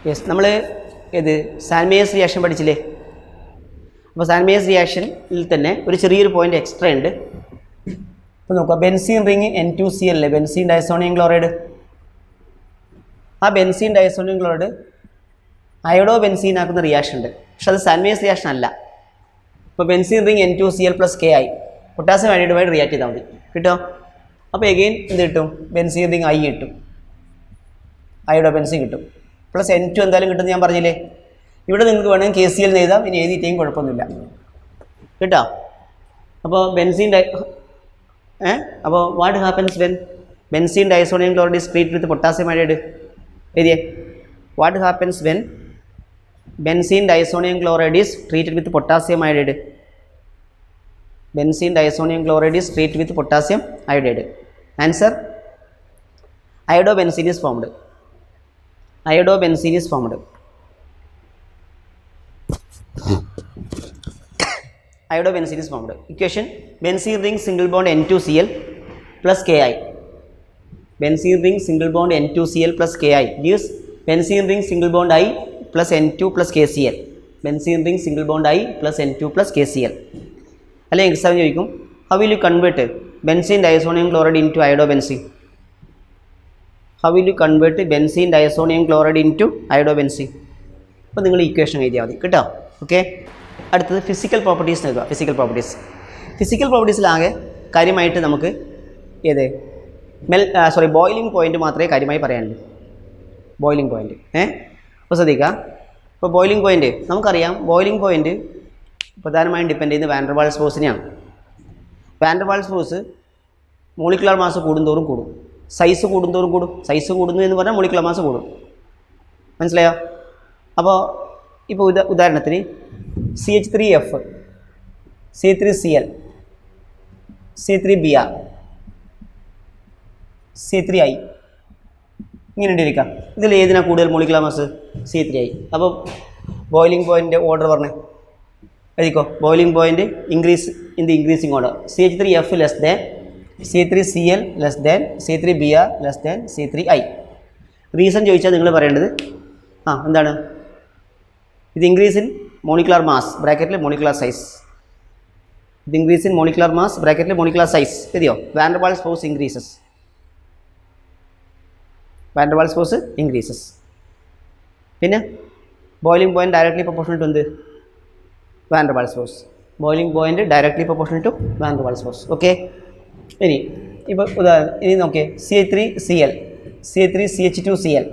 Yes, നമ്മൾ ഇത് സാൽമേയസ് reaction പഠിച്ചില്ലേ? അപ്പോൾ സാൽമേയസ് റിയാക്ഷനിൽ തന്നെ ഒരു ചെറിയൊരു പോയിന്റ് എക്സ്ട്രാ ഉണ്ട്. അപ്പോൾ നോക്കുക, ബെൻസീൻ റിങ് N2Cl അല്ലേ, ബെൻസീൻ ഡയസോണിയം ക്ലോറൈഡ്. ആ benzene diazonium chloride iodobenzene ആക്കുന്ന റിയാക്ഷൻ ഉണ്ട്, പക്ഷെ അത് സാൽമേയസ് റിയാക്ഷൻ അല്ല. ഇപ്പോൾ benzene ring N2Cl + Ki potassium അയോഡൈഡുമായി റിയാക്ട് ചെയ്താൽ മതി, കിട്ടോ? അപ്പോൾ എഗെയിൻ എന്ത് കിട്ടും? ബെൻസീൻ റിങ് I കിട്ടും, അയോഡോ ബെൻസീൻ കിട്ടും, പ്ലസ് N2 എന്തായാലും കിട്ടുമെന്ന് ഞാൻ പറഞ്ഞില്ലേ. ഇവിടെ നിങ്ങൾക്ക് വേണമെങ്കിൽ KCl എഴുതാം, ഇനി എഴുതിയിട്ടേയും കുഴപ്പമൊന്നുമില്ല, കേട്ടോ? അപ്പോൾ അപ്പോൾ what happens when benzene diazonium chloride is treated with potassium iodide? എഴുതിയേ, what happens when benzene diazonium chloride is treated with potassium iodide? Benzene diazonium chloride is treated with potassium iodide. Answer, iodobenzene is formed. Iodobenzene is formed. Iodo benzene is formed. Equation: benzene ring single bond N2Cl plus Ki. Benzene ring single bond N2Cl plus Ki gives benzene ring single bond I plus N2 plus KCl. Benzene ring single bond I plus N2 plus KCl. അല്ലെങ്കിൽ exam ചോദിക്കും, how will you convert benzene diazonium chloride into iodobenzene? How will you convert benzene diazonium chloride into iodobenzene? അപ്പോൾ നിങ്ങൾ equation എഴുതിയാൽ മതി, കേട്ടോ? Okay. അടുത്തത് physical properties നോക്കുക. Physical പ്രോപ്പർട്ടീസിലാകെ കാര്യമായിട്ട് നമുക്ക് ബോയിലിംഗ് പോയിന്റ് മാത്രമേ കാര്യമായി പറയാനുള്ളൂ. ബോയിലിംഗ് പോയിന്റ് അപ്പോൾ ശ്രദ്ധിക്കുക. ഇപ്പോൾ ബോയിലിംഗ് പോയിന്റ് നമുക്കറിയാം, ബോയിലിംഗ് പോയിന്റ് പ്രധാനമായും ഡിപ്പെൻഡ് ചെയ്യുന്നത് വാൻ ഡെർ വാൾസ് ഫോഴ്സിനെയാണ്. Van der Waals force molecular mass കൂടുന്തോറും കൂടും, സൈസ് കൂടുന്തോറും കൂടും. സൈസ് കൂടുന്നു എന്ന് പറഞ്ഞാൽ മോളിക്കുലർ മാസ് കൂടും, മനസ്സിലായോ? അപ്പോൾ ഇപ്പോൾ ഉദാഹരണത്തിന് CH3F, C3Cl, C3Br, C3I ഇങ്ങനെ ഉണ്ടിരിക്കാം. ഇതിൽ ഏതിനാണ് കൂടുതൽ മോളിക്കുലർ മാസ്? C3I. അപ്പോൾ ബോയിലിംഗ് പോയിൻ്റ് ഓർഡർ പറഞ്ഞേ, എഴുതിക്കോ. Boiling point increase in the increasing order. CH3F less than C3Cl less than C3Br less than C3I. Reason ചോദിച്ചാൽ നിങ്ങൾ പറയേണ്ടത് എന്താണ്? ഇത് ഇൻക്രീസ് ഇൻ മോളിക്കുലർ മാസ് ബ്രാക്കറ്റിൽ മോളിക്കുലർ സൈസ്. ഇത് ഇൻക്രീസ് ഇൻ മോളിക്കുലർ മാസ് ബ്രാക്കറ്റിൽ മോളിക്കുലർ സൈസ് എഴുതിയോ? Van der Waals force increases. Van der Waals force increases. പിന്നെ boiling point directly proportional to എന്ത്? Van der Waals force. Boiling point directly proportional to van der Waals force. Okay. ഇപ്പോൾ ഇനി നോക്കിയേ, CH3Cl, CH3CH2Cl,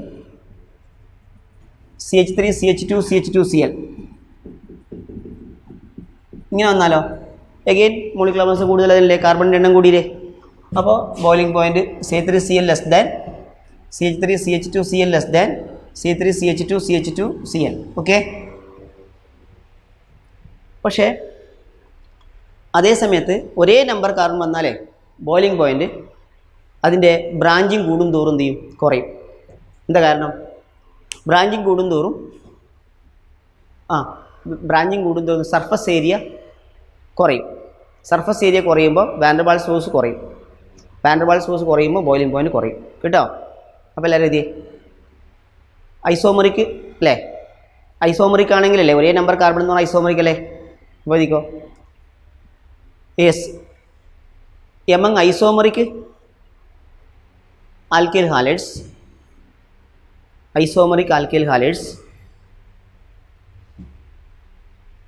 CH3CH2CH2Cl ഇങ്ങനെ വന്നാലോ? Again molecular mass കൂടുതലല്ലേ, കാർബണിൻ്റെ എണ്ണം കൂടിയില്ലേ? അപ്പോൾ boiling point CH3Cl less than CH3CH2Cl less than C3CH2CH2Cl. Okay. പക്ഷേ അതേ സമയത്ത് ഒരേ നമ്പർ കാർബൺ വന്നാലേ ബോയിലിംഗ് പോയിന്റ് അതിൻ്റെ ബ്രാഞ്ചിങ് കൂടും തോറും എന്ത് ചെയ്യും? കുറയും. എന്താ കാരണം? ബ്രാഞ്ചിങ് കൂടുന്തോറും സർഫസ് ഏരിയ കുറയും. സർഫസ് ഏരിയ കുറയുമ്പോൾ വാൻ ഡെർ വാൾസ് ഫോഴ്സ് കുറയും. വാൻ ഡെർ വാൾസ് ഫോഴ്സ് കുറയുമ്പോൾ ബോയിലിംഗ് പോയിന്റ് കുറയും, കേട്ടോ? അപ്പോൾ എല്ലാവരും എഴുതിയേ. ഐസോമറിക് അല്ലേ? ഐസോമറിക് ആണെങ്കിലല്ലേ, ഒരേ നമ്പർ കാർബൺ എന്ന് പറഞ്ഞാൽ ഐസോമറിക് അല്ലേ? അപ്പോൾ എഴുതിക്കോ. Yes, among isomeric alkyl halides, isomeric alkyl halides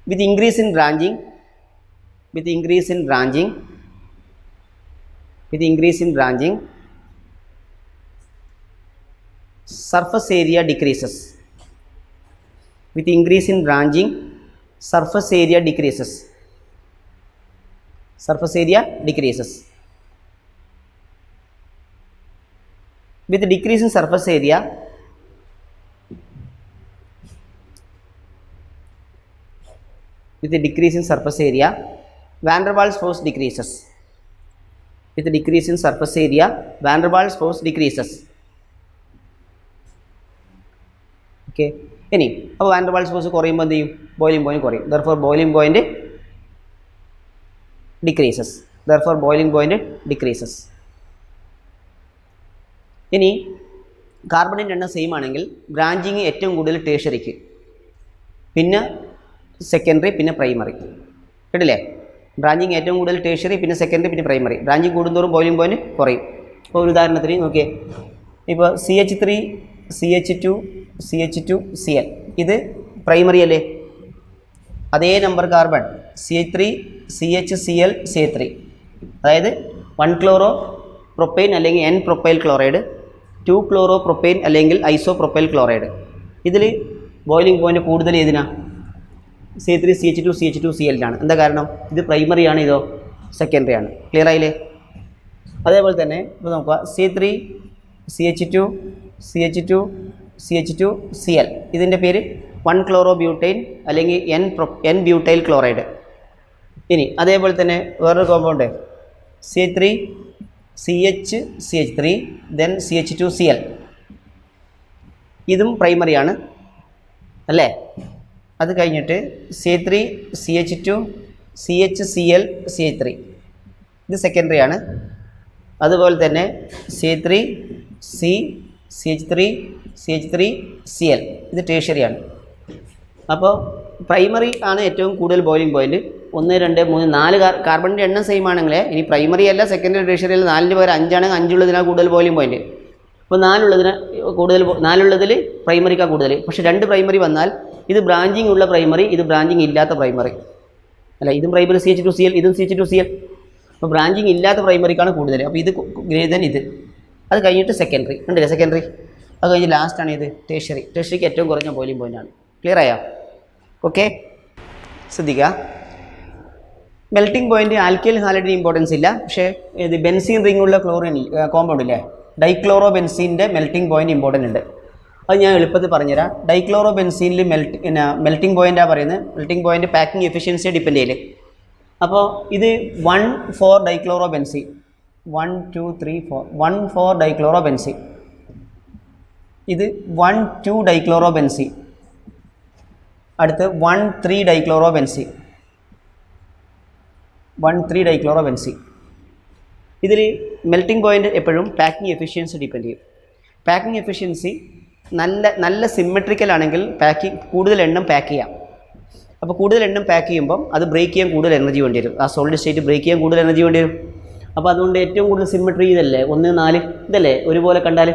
with increase in branching surface area decreases. With increase in branching surface area decreases. With decrease in surface area van der Waals force decreases. With decrease in surface area van der Waals force decreases. Okay. ഇനി അപ്പോൾ van der Waals force കുറയുമ്പോൾ എന്ത് ചെയ്യും? Boiling point കുറയും. therefore boiling point decreases. ഇനി കാർബണിൻ്റെ എണ്ണം same ആണെങ്കിൽ branching ഏറ്റവും കൂടുതൽ ടേഷറിക്ക്, പിന്നെ സെക്കൻഡറി, പിന്നെ പ്രൈമറി. കേട്ടില്ലേ? ബ്രാഞ്ചിങ് ഏറ്റവും കൂടുതൽ ടേഷറി, പിന്നെ സെക്കൻഡറി, പിന്നെ പ്രൈമറി. ബ്രാഞ്ചിങ് കൂടുന്തോറും ബോയിലിംഗ് പോയിൻറ്റ് കുറയും. ഇപ്പോൾ ഒരു ഉദാഹരണത്തിന് നോക്കിയേ, ഇപ്പോൾ CH3 CH2 CH2 Cl ഇത് പ്രൈമറി അല്ലേ? അതേ number carbon CH3 CHCl CH3, അതായത് 1 ക്ലോറോ പ്രൊപ്പൈൻ അല്ലെങ്കിൽ N propyl chloride, 2 chloro propyne അല്ലെങ്കിൽ ഐസോ പ്രൊപ്പൈൽ ക്ലോറൈഡ്. ഇതിൽ ബോയിലിംഗ് പോയിൻറ്റ് കൂടുതൽ ഏതിനാ? CH3 CH2 CH2 Cl ആണ്. എന്താ കാരണം? ഇത് പ്രൈമറി ആണ്, ഇതോ സെക്കൻഡറി ആണ്. ക്ലിയർ ആയില്ലേ? അതേപോലെ തന്നെ ഇപ്പോൾ നോക്കുക, C3 CH2 CH2 CH2 Cl ഇതിൻ്റെ പേര് 1 ക്ലോറോ ബ്യൂട്ടൈൻ അല്ലെങ്കിൽ N ബ്യൂട്ടൈൽ ക്ലോറൈഡ്. ഇനി അതേപോലെ തന്നെ വേറൊരു compound CH3 CH3 then CH2 Cl, ഇതും പ്രൈമറിയാണ് അല്ലേ? അത് കഴിഞ്ഞിട്ട് CH3 CH2 CHCl CH3 ഇത് സെക്കൻഡറി ആണ്. അതുപോലെ തന്നെ CH3 CH3 Cl ഇത് ടേഷറിയാണ്. അപ്പോൾ പ്രൈമറി ആണ് ഏറ്റവും കൂടുതൽ ബോയിലിംഗ് പോയിൻറ്റ്. 1 2 3 4 കാർബണിൻ്റെ എണ്ണം സെയിം ആണെങ്കിൽ, ഇനി പ്രൈമറി അല്ല സെക്കൻഡറി ടേഷറി അല്ല, 4ന് പകരം 5 ആണെങ്കിൽ 5 ഉള്ളതിനാണ് കൂടുതൽ ബോയിലിംഗ് പോയിൻറ്റ്. അപ്പോൾ 4 ഉള്ളതിൽ പ്രൈമറിക്കാണ് കൂടുതൽ. പക്ഷേ 2 പ്രൈമറി വന്നാൽ ഇത് ബ്രാഞ്ചിങ് ഉള്ള പ്രൈമറി, ഇത് ബ്രാഞ്ചിങ് ഇല്ലാത്ത പ്രൈമറി അല്ല. ഇതും പ്രൈമറി CH2 Cl, ഇതും CH2 Cl. അപ്പോൾ ബ്രാഞ്ചിങ് ഇല്ലാത്ത പ്രൈമറിക്കാണ് കൂടുതൽ. അപ്പോൾ ഇത് ഗ്രേറ്റർ ദാൻ ഇത്. അത് കഴിഞ്ഞിട്ട് സെക്കൻഡറി ഉണ്ടല്ലേ? സെക്കൻഡറി. അത് കഴിഞ്ഞ് ലാസ്റ്റാണ് ഇത് ടേഷറി. ടേഷറിക്ക് ഏറ്റവും കുറഞ്ഞ ബോയിലിംഗ് പോയിൻ്റാണ്. ക്ലിയർ ആയോ? ഓക്കെ, ശ്രദ്ധിക്കുക. മെൽറ്റിംഗ് പോയിൻറ്റ് ആൽക്കൈൽ ഹാലൈഡിന് ഇമ്പോർട്ടൻസ് ഇല്ല. പക്ഷേ ഇത് ബെൻസീൻ റിങ്ങുള്ള ക്ലോറിൻ കോമ്പൗണ്ട് ഇല്ലേ, ഡൈക്ലോറോ ബെൻസീൻ്റെ മെൽറ്റിംഗ് പോയിൻറ്റ് ഇമ്പോർട്ടൻ്റ് ഉണ്ട്. അത് ഞാൻ എളുപ്പത്തിൽ പറഞ്ഞുതരാം. ഡൈക്ലോറോ ബെൻസീനിൽ മെൽറ്റിംഗ് പോയിൻ്റാണ് പറയുന്നത്. മെൽറ്റിംഗ് പോയിൻറ്റ് പാക്കിംഗ് എഫിഷ്യൻസിയെ ഡിപ്പെൻഡ് ചെയ്യല്. അപ്പോൾ ഇത് 1,4 ഡൈക്ലോറോ ബെൻസീൻ, 1 2 3 4 1,4 ഡൈക്ലോറോ ബെൻസീൻ. ഇത് 1,2 ഡൈക്ലോറോ ബെൻസീൻ. അടുത്ത് 1,3 ഡൈക്ലോറോ ബെൻസീൻ, 1,3 ഡൈക്ലോറോ ബെൻസീൻ. ഇതിൽ മെൽറ്റിംഗ് പോയിൻറ്റ് എപ്പോഴും പാക്കിംഗ് എഫിഷ്യൻസി ഡിപ്പെൻഡ് ചെയ്യും. പാക്കിംഗ് എഫിഷ്യൻസി നല്ല സിമെട്രിക്കൽ ആണെങ്കിൽ കൂടുതൽ എണ്ണം പാക്ക് ചെയ്യാം. അപ്പോൾ കൂടുതൽ എണ്ണം പാക്ക് ചെയ്യുമ്പം അത് ബ്രേക്ക് ചെയ്യാൻ കൂടുതൽ എനർജി വേണ്ടി വരും. ആ സോളിഡ് സ്റ്റേറ്റ് ബ്രേക്ക് ചെയ്യാൻ കൂടുതൽ എനർജി വേണ്ടി വരും. അപ്പോൾ അതുകൊണ്ട് ഏറ്റവും കൂടുതൽ സിമെട്രി ഇതല്ലേ, 1 4 ഇതല്ലേ ഒരുപോലെ കണ്ടാൽ.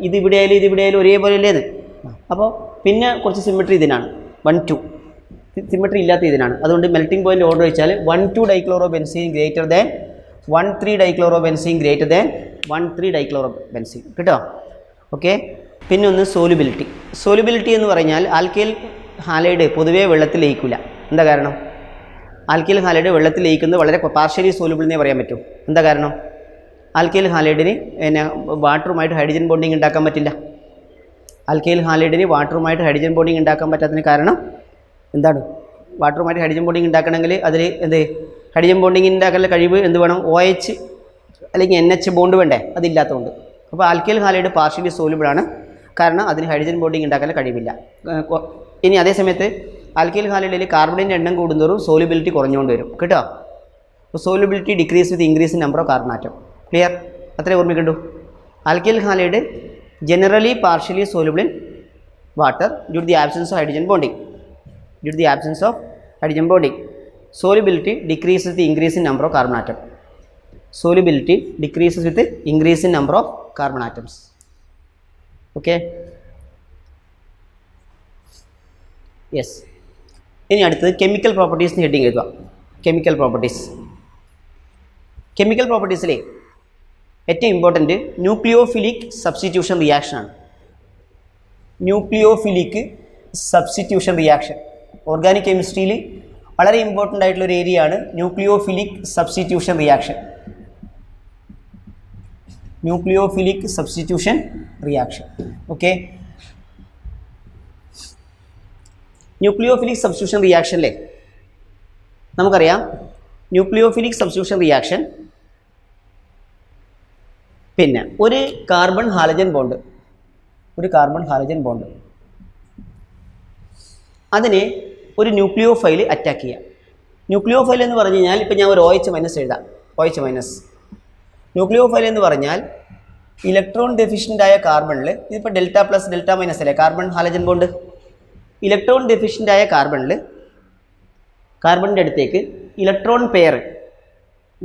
ഇതിവിടെ ആയാലും ഒരേപോലെ അല്ലേ ഇത്. അപ്പോൾ പിന്നെ കുറച്ച് സിമെട്രി ഇതിനാണ് 1 2, സിമെട്രി ഇല്ലാത്ത ഇതിനാണ്. അതുകൊണ്ട് മെൽറ്റിംഗ് പോയിൻറ്റ് ഓർഡർ വെച്ചാൽ 1,2 dichloro benzene greater than 1,3 dichloro benzene greater than 1,3 dichloro benzene. കേട്ടോ? ഓക്കെ. പിന്നെ ഒന്ന് സോലുബിലിറ്റി. സോലുബിലിറ്റി എന്ന് പറഞ്ഞാൽ ആൽക്കൈൽ ഹാലൈഡ് പൊതുവേ വെള്ളത്തിൽ ലയിക്കില്ല. എന്താ കാരണം? ആൽക്കൈൽ ഹാലൈഡ് വെള്ളത്തിൽ ലയിക്കുന്നത് വളരെ പാർഷ്യലി സോലുബിൾ എന്നേ പറയാൻ പറ്റും. എന്താ കാരണം? ആൽക്കൈൽ ഹാലൈഡിന് വാട്ടറുമായിട്ട് ഹൈഡ്രജൻ ബോണ്ടിങ് ഉണ്ടാക്കാൻ പറ്റില്ല. ആൽക്കൈൽ ഹാലൈഡിന് വാട്ടറുമായിട്ട് ഹൈഡ്രജൻ ബോണ്ടിങ് ഉണ്ടാക്കാൻ പറ്റാത്തതിന് കാരണം എന്താണ്? വാട്ടറുമായിട്ട് ഹൈഡ്രജൻ ബോണ്ടിങ് ഉണ്ടാക്കണമെങ്കിൽ അതിൽ ഹൈഡ്രജൻ ബോണ്ടിങ് ഉണ്ടാക്കാനുള്ള കഴിവ് എന്ത് വേണം? OH അല്ലെങ്കിൽ NH ബോണ്ട് വേണ്ടേ? അതില്ലാത്തതുകൊണ്ട്. അപ്പോൾ ആൽക്കൈൽ ഹാലൈഡ് പാർഷ്യലി സോലുബിളാണ്, കാരണം അതിന് ഹൈഡ്രജൻ ബോണ്ടിങ് ഉണ്ടാക്കാനുള്ള കഴിവില്ല. ഇനി അതേ സമയത്ത് ആൽക്കൈൽ ഹാലൈഡിൽ കാർബണിൻ്റെ എണ്ണം കൂടുന്തോറും സോലുബിലിറ്റി കുറഞ്ഞുകൊണ്ട് വരും. കേട്ടോ? അപ്പോൾ solubility decrease with increase in number of carbon atom. Clear? അത്രേ ഓർമ്മിക്കണ്ടു. Alkyl halide generally partially soluble in water due to the absence of hydrogen bonding. Solubility decreases with the increase in number of carbon atom. Solubility decreases with the increase in number of carbon atoms. Okay? Yes. ഇനി അടുത്തത് chemical properties heading എഴുതുക. Chemical പ്രോപ്പർട്ടീസിലെ ഏറ്റവും important nucleophilic substitution റിയാക്ഷനാണ്. Nucleophilic substitution reaction organic കെമിസ്ട്രിയിൽ വളരെ important ആയിട്ടുള്ളൊരു area ആണ് nucleophilic substitution reaction. Okay. Nucleophilic substitution റിയാക്ഷനിലെ നമുക്കറിയാം, ന്യൂക്ലിയോഫിലിക് സബ്സ്റ്റിറ്റ്യൂഷൻ റിയാക്ഷൻ പിന്നെ ഒരു കാർബൺ ഹാലജൻ ബോണ്ട് അതിനെ ഒരു ന്യൂക്ലിയോഫൈൽ അറ്റാക്ക് ചെയ്യാം. ന്യൂക്ലിയോഫൈൽ എന്ന് പറഞ്ഞു കഴിഞ്ഞാൽ ഇപ്പോൾ ഞാൻ ഒരു OH- എഴുതാം. OH-. ന്യൂക്ലിയോഫൈൽ എന്ന് പറഞ്ഞാൽ ഇലക്ട്രോൺ ഡെഫിഷ്യൻ്റ് ആയ കാർബണിൽ ഇതിപ്പോൾ ഡെൽറ്റ പ്ലസ് ഡെൽറ്റ മൈനസ് അല്ലേ carbon halogen bond. Electron deficient ആയ കാർബണിൽ കാർബണിൻ്റെ അടുത്തേക്ക് ഇലക്ട്രോൺ പെയർ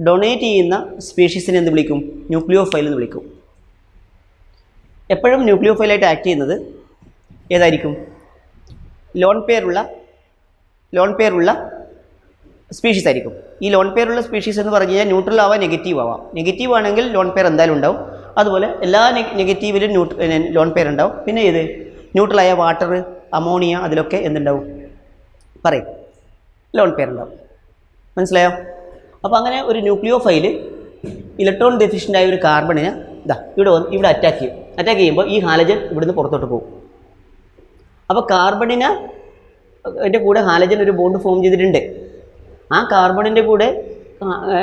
ഡൊണേറ്റ് ചെയ്യുന്ന സ്പീഷീസിനെ എന്ത് വിളിക്കും? ന്യൂക്ലിയോഫൈൽ എന്ന് വിളിക്കും. എപ്പോഴും ന്യൂക്ലിയോഫൈലായിട്ട് ആക്ട് ചെയ്യുന്നത് ഏതായിരിക്കും? ലോൺ പെയറുള്ള സ്പീഷീസ് ആയിരിക്കും. ഈ ലോൺ പെയറുള്ള സ്പീഷീസ് എന്ന് പറഞ്ഞു കഴിഞ്ഞാൽ ന്യൂട്രൽ ആവാം, നെഗറ്റീവ് ആവാം. നെഗറ്റീവ് ആണെങ്കിൽ ലോൺ പെയർ എന്തായാലും ഉണ്ടാവും. അതുപോലെ എല്ലാ നെഗറ്റീവിലും ലോൺ പെയർ ഉണ്ടാവും. പിന്നെ ഏത് ന്യൂട്രലായ വാട്ടർ, അമോണിയ, അതിലൊക്കെ എന്തുണ്ടാവും? പറയും, ലോൺ പെയർ ഉണ്ടാവും. മനസ്സിലായോ? അപ്പോൾ അങ്ങനെ ഒരു ന്യൂക്ലിയോഫൈൽ ഇലക്ട്രോൺ ഡെഫിഷ്യൻ്റ് ആയ ഒരു കാർബണിനെ ഇവിടെ അറ്റാക്ക് ചെയ്യും. അറ്റാക്ക് ചെയ്യുമ്പോൾ ഈ ഹാലജൻ ഇവിടുന്ന് പുറത്തോട്ട് പോകും. അപ്പോൾ കാർബണിന് അതിൻ്റെ കൂടെ ഹാലജൻ ഒരു ബോണ്ട് ഫോം ചെയ്തിട്ടുണ്ട്. ആ കാർബണിൻ്റെ കൂടെ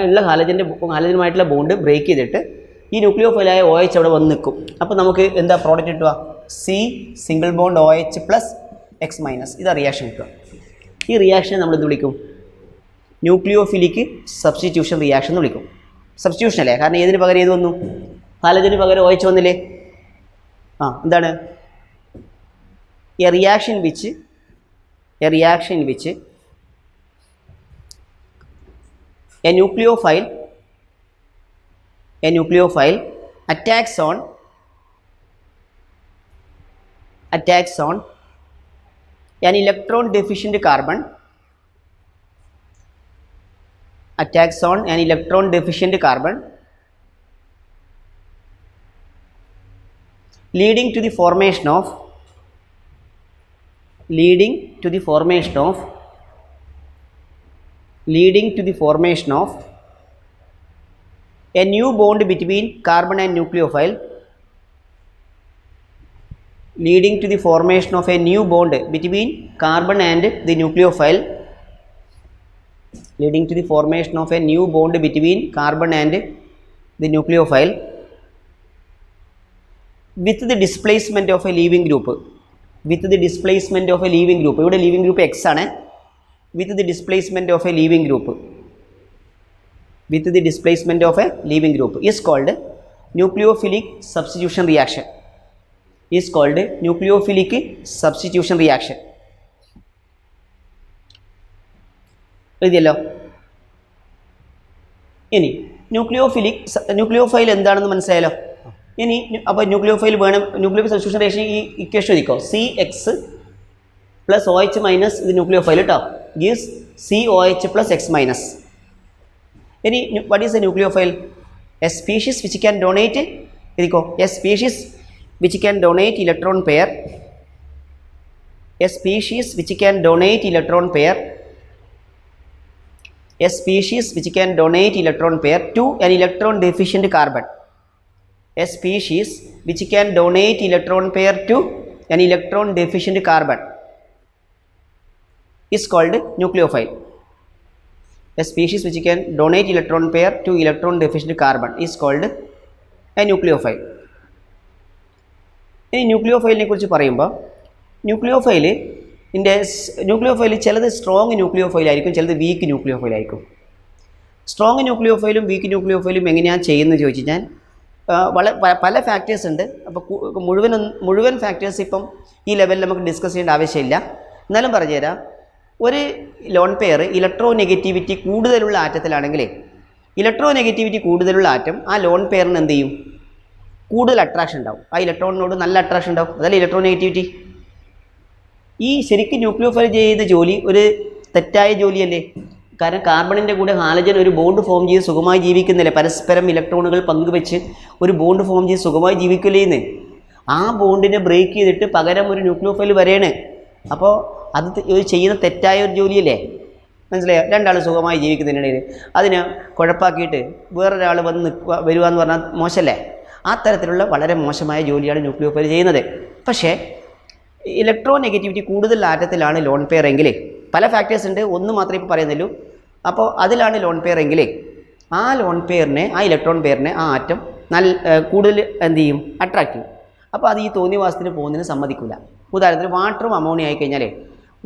ഉള്ള ഹാലജനുമായിട്ടുള്ള ബോണ്ട് ബ്രേക്ക് ചെയ്തിട്ട് ഈ ന്യൂക്ലിയോഫൈലായ OH അവിടെ വന്ന് നിൽക്കും. അപ്പോൾ നമുക്ക് എന്താ പ്രോഡക്റ്റ് കിട്ടുക? C single bond OH plus X minus. ഇതാ റിയാക്ഷൻ കിട്ടുക. ഈ റിയാക്ഷനെ നമ്മൾ എന്ത് വിളിക്കും? ന്യൂക്ലിയോഫിലിക് സബ്സ്റ്റിറ്റ്യൂഷൻ റിയാക്ഷൻ എന്ന് വിളിക്കും. സബ്സ്റ്റിറ്റ്യൂഷൻ അല്ലേ? കാരണം ഏതിന് പകരം ഏത് വന്നു? ഹാലജന് പകരം OH വന്നില്ലേ? എന്താണ്? A reaction which a nucleophile attacks on an electron deficient carbon leading to the formation of a new bond between carbon and nucleophile. Leading to the formation of a new bond between carbon and the nucleophile. Leading to the formation of a new bond between carbon and the nucleophile with the displacement of a leaving group. With the displacement of a leaving group. ഇവിടെ leaving group X ആണ്. With the displacement of a leaving group. With the displacement of a leaving group is called nucleophilic substitution reaction. Is called nucleophilic substitution reaction. എഴുതിയല്ലോ. ഇനി nucleophile എന്താണെന്ന് മനസ്സിലായല്ലോ. ഇനി അപ്പോൾ nucleophile വേണം. Nucleo substitution reaction ഈ equation എഴുതിക്കോ. CX പ്ലസ് OH മൈനസ് ഇത് ന്യൂക്ലിയോഫൈൽ കേട്ടോ gives COH plus X minus. ഇനി what is a nucleophile? A species which can donate എഴുതിക്കോ. A species which can donate electron pair. A species which can donate electron pair. A species which can donate electron pair to an electron deficient carbon. A species which can donate electron pair to an electron deficient carbon is called nucleophile. A species which can donate electron pair to electron deficient carbon is called a nucleophile. ഇനി ന്യൂക്ലിയോഫൈലിനെ കുറിച്ച് പറയുമ്പോൾ nucleophile ചിലത് strong nucleophile ആയിരിക്കും, ചിലത് week nucleophile ആയിരിക്കും. Strong ന്യൂക്ലിയോഫൈലും week ന്യൂക്ലിയോഫൈലും എങ്ങനെയാണ് ചെയ്യുന്നത് ചോദിച്ചു കഴിഞ്ഞാൽ പല ഫാക്ടേഴ്സ് ഉണ്ട്. അപ്പോൾ മുഴുവൻ ഫാക്ടേഴ്സ് ഇപ്പം ഈ ലെവലിൽ നമുക്ക് ഡിസ്കസ് ചെയ്യേണ്ട ആവശ്യമില്ല. എന്നാലും പറഞ്ഞുതരാം. ഒരു ലോൺ പെയർ ഇലക്ട്രോ നെഗറ്റിവിറ്റി കൂടുതലുള്ള ആറ്റത്തിലാണെങ്കിൽ ഇലക്ട്രോ നെഗറ്റിവിറ്റി കൂടുതലുള്ള ആറ്റം ആ ലോൺ പെയറിന് എന്ത് ചെയ്യും? കൂടുതൽ അട്രാക്ഷൻ ഉണ്ടാവും. ആ ഇലക്ട്രോണിനോട് നല്ല അട്രാക്ഷൻ ഉണ്ടാവും. അതല്ല ഇലക്ട്രോ നെഗറ്റിവിറ്റി. ഈ ശരിക്കും ന്യൂക്ലിയോഫൈൽ ചെയ്ത ജോലി ഒരു തെറ്റായ ജോലിയല്ലേ? കാരണം കാർബണിൻ്റെ കൂടെ ഹാലജൻ ഒരു ബോണ്ട് ഫോം ചെയ്ത് സുഖമായി ജീവിക്കുന്നില്ലേ? പരസ്പരം ഇലക്ട്രോണുകൾ പങ്കുവെച്ച് ഒരു ബോണ്ട് ഫോം ചെയ്ത് സുഖമായി ജീവിക്കില്ലേന്ന്. ആ ബോണ്ടിനെ ബ്രേക്ക് ചെയ്തിട്ട് പകരം ഒരു ന്യൂക്ലിയോഫൈൽ വരെയാണ്. അപ്പോൾ അത് ചെയ്യുന്ന തെറ്റായ ഒരു ജോലിയല്ലേ? മനസ്സിലായോ? രണ്ടാൾ സുഖമായി ജീവിക്കുന്നതിനിടയിൽ അതിനെ കുഴപ്പാക്കിയിട്ട് വേറൊരാൾ വരുക എന്ന് പറഞ്ഞാൽ മോശമല്ലേ? ആ തരത്തിലുള്ള വളരെ മോശമായ ജോലിയാണ് ന്യൂക്ലിയോഫൈൽ ചെയ്യുന്നത്. പക്ഷേ ഇലക്ട്രോ നെഗറ്റിവിറ്റി കൂടുതൽ ആറ്റത്തിലാണ് ലോൺ പെയർ എങ്കിൽ, പല ഫാക്ടേഴ്സ് ഉണ്ട്, ഒന്ന് മാത്രമേ ഇപ്പോൾ പറയുന്നുള്ളൂ. അപ്പോൾ അതിലാണ് ലോൺ പെയർ എങ്കിൽ ആ ലോൺ പെയറിനെ, ആ ഇലക്ട്രോൺ പെയറിനെ ആ ആറ്റം കൂടുതൽ എന്ത് ചെയ്യും? അട്രാക്റ്റ് ചെയ്യും. അപ്പോൾ അത് ഈ തോന്നിവാസത്തിന് പോകുന്നതിന് സമ്മതിക്കില്ല. ഉദാഹരണത്തിന് വാട്ടറും അമോണിയ ആയി കഴിഞ്ഞാൽ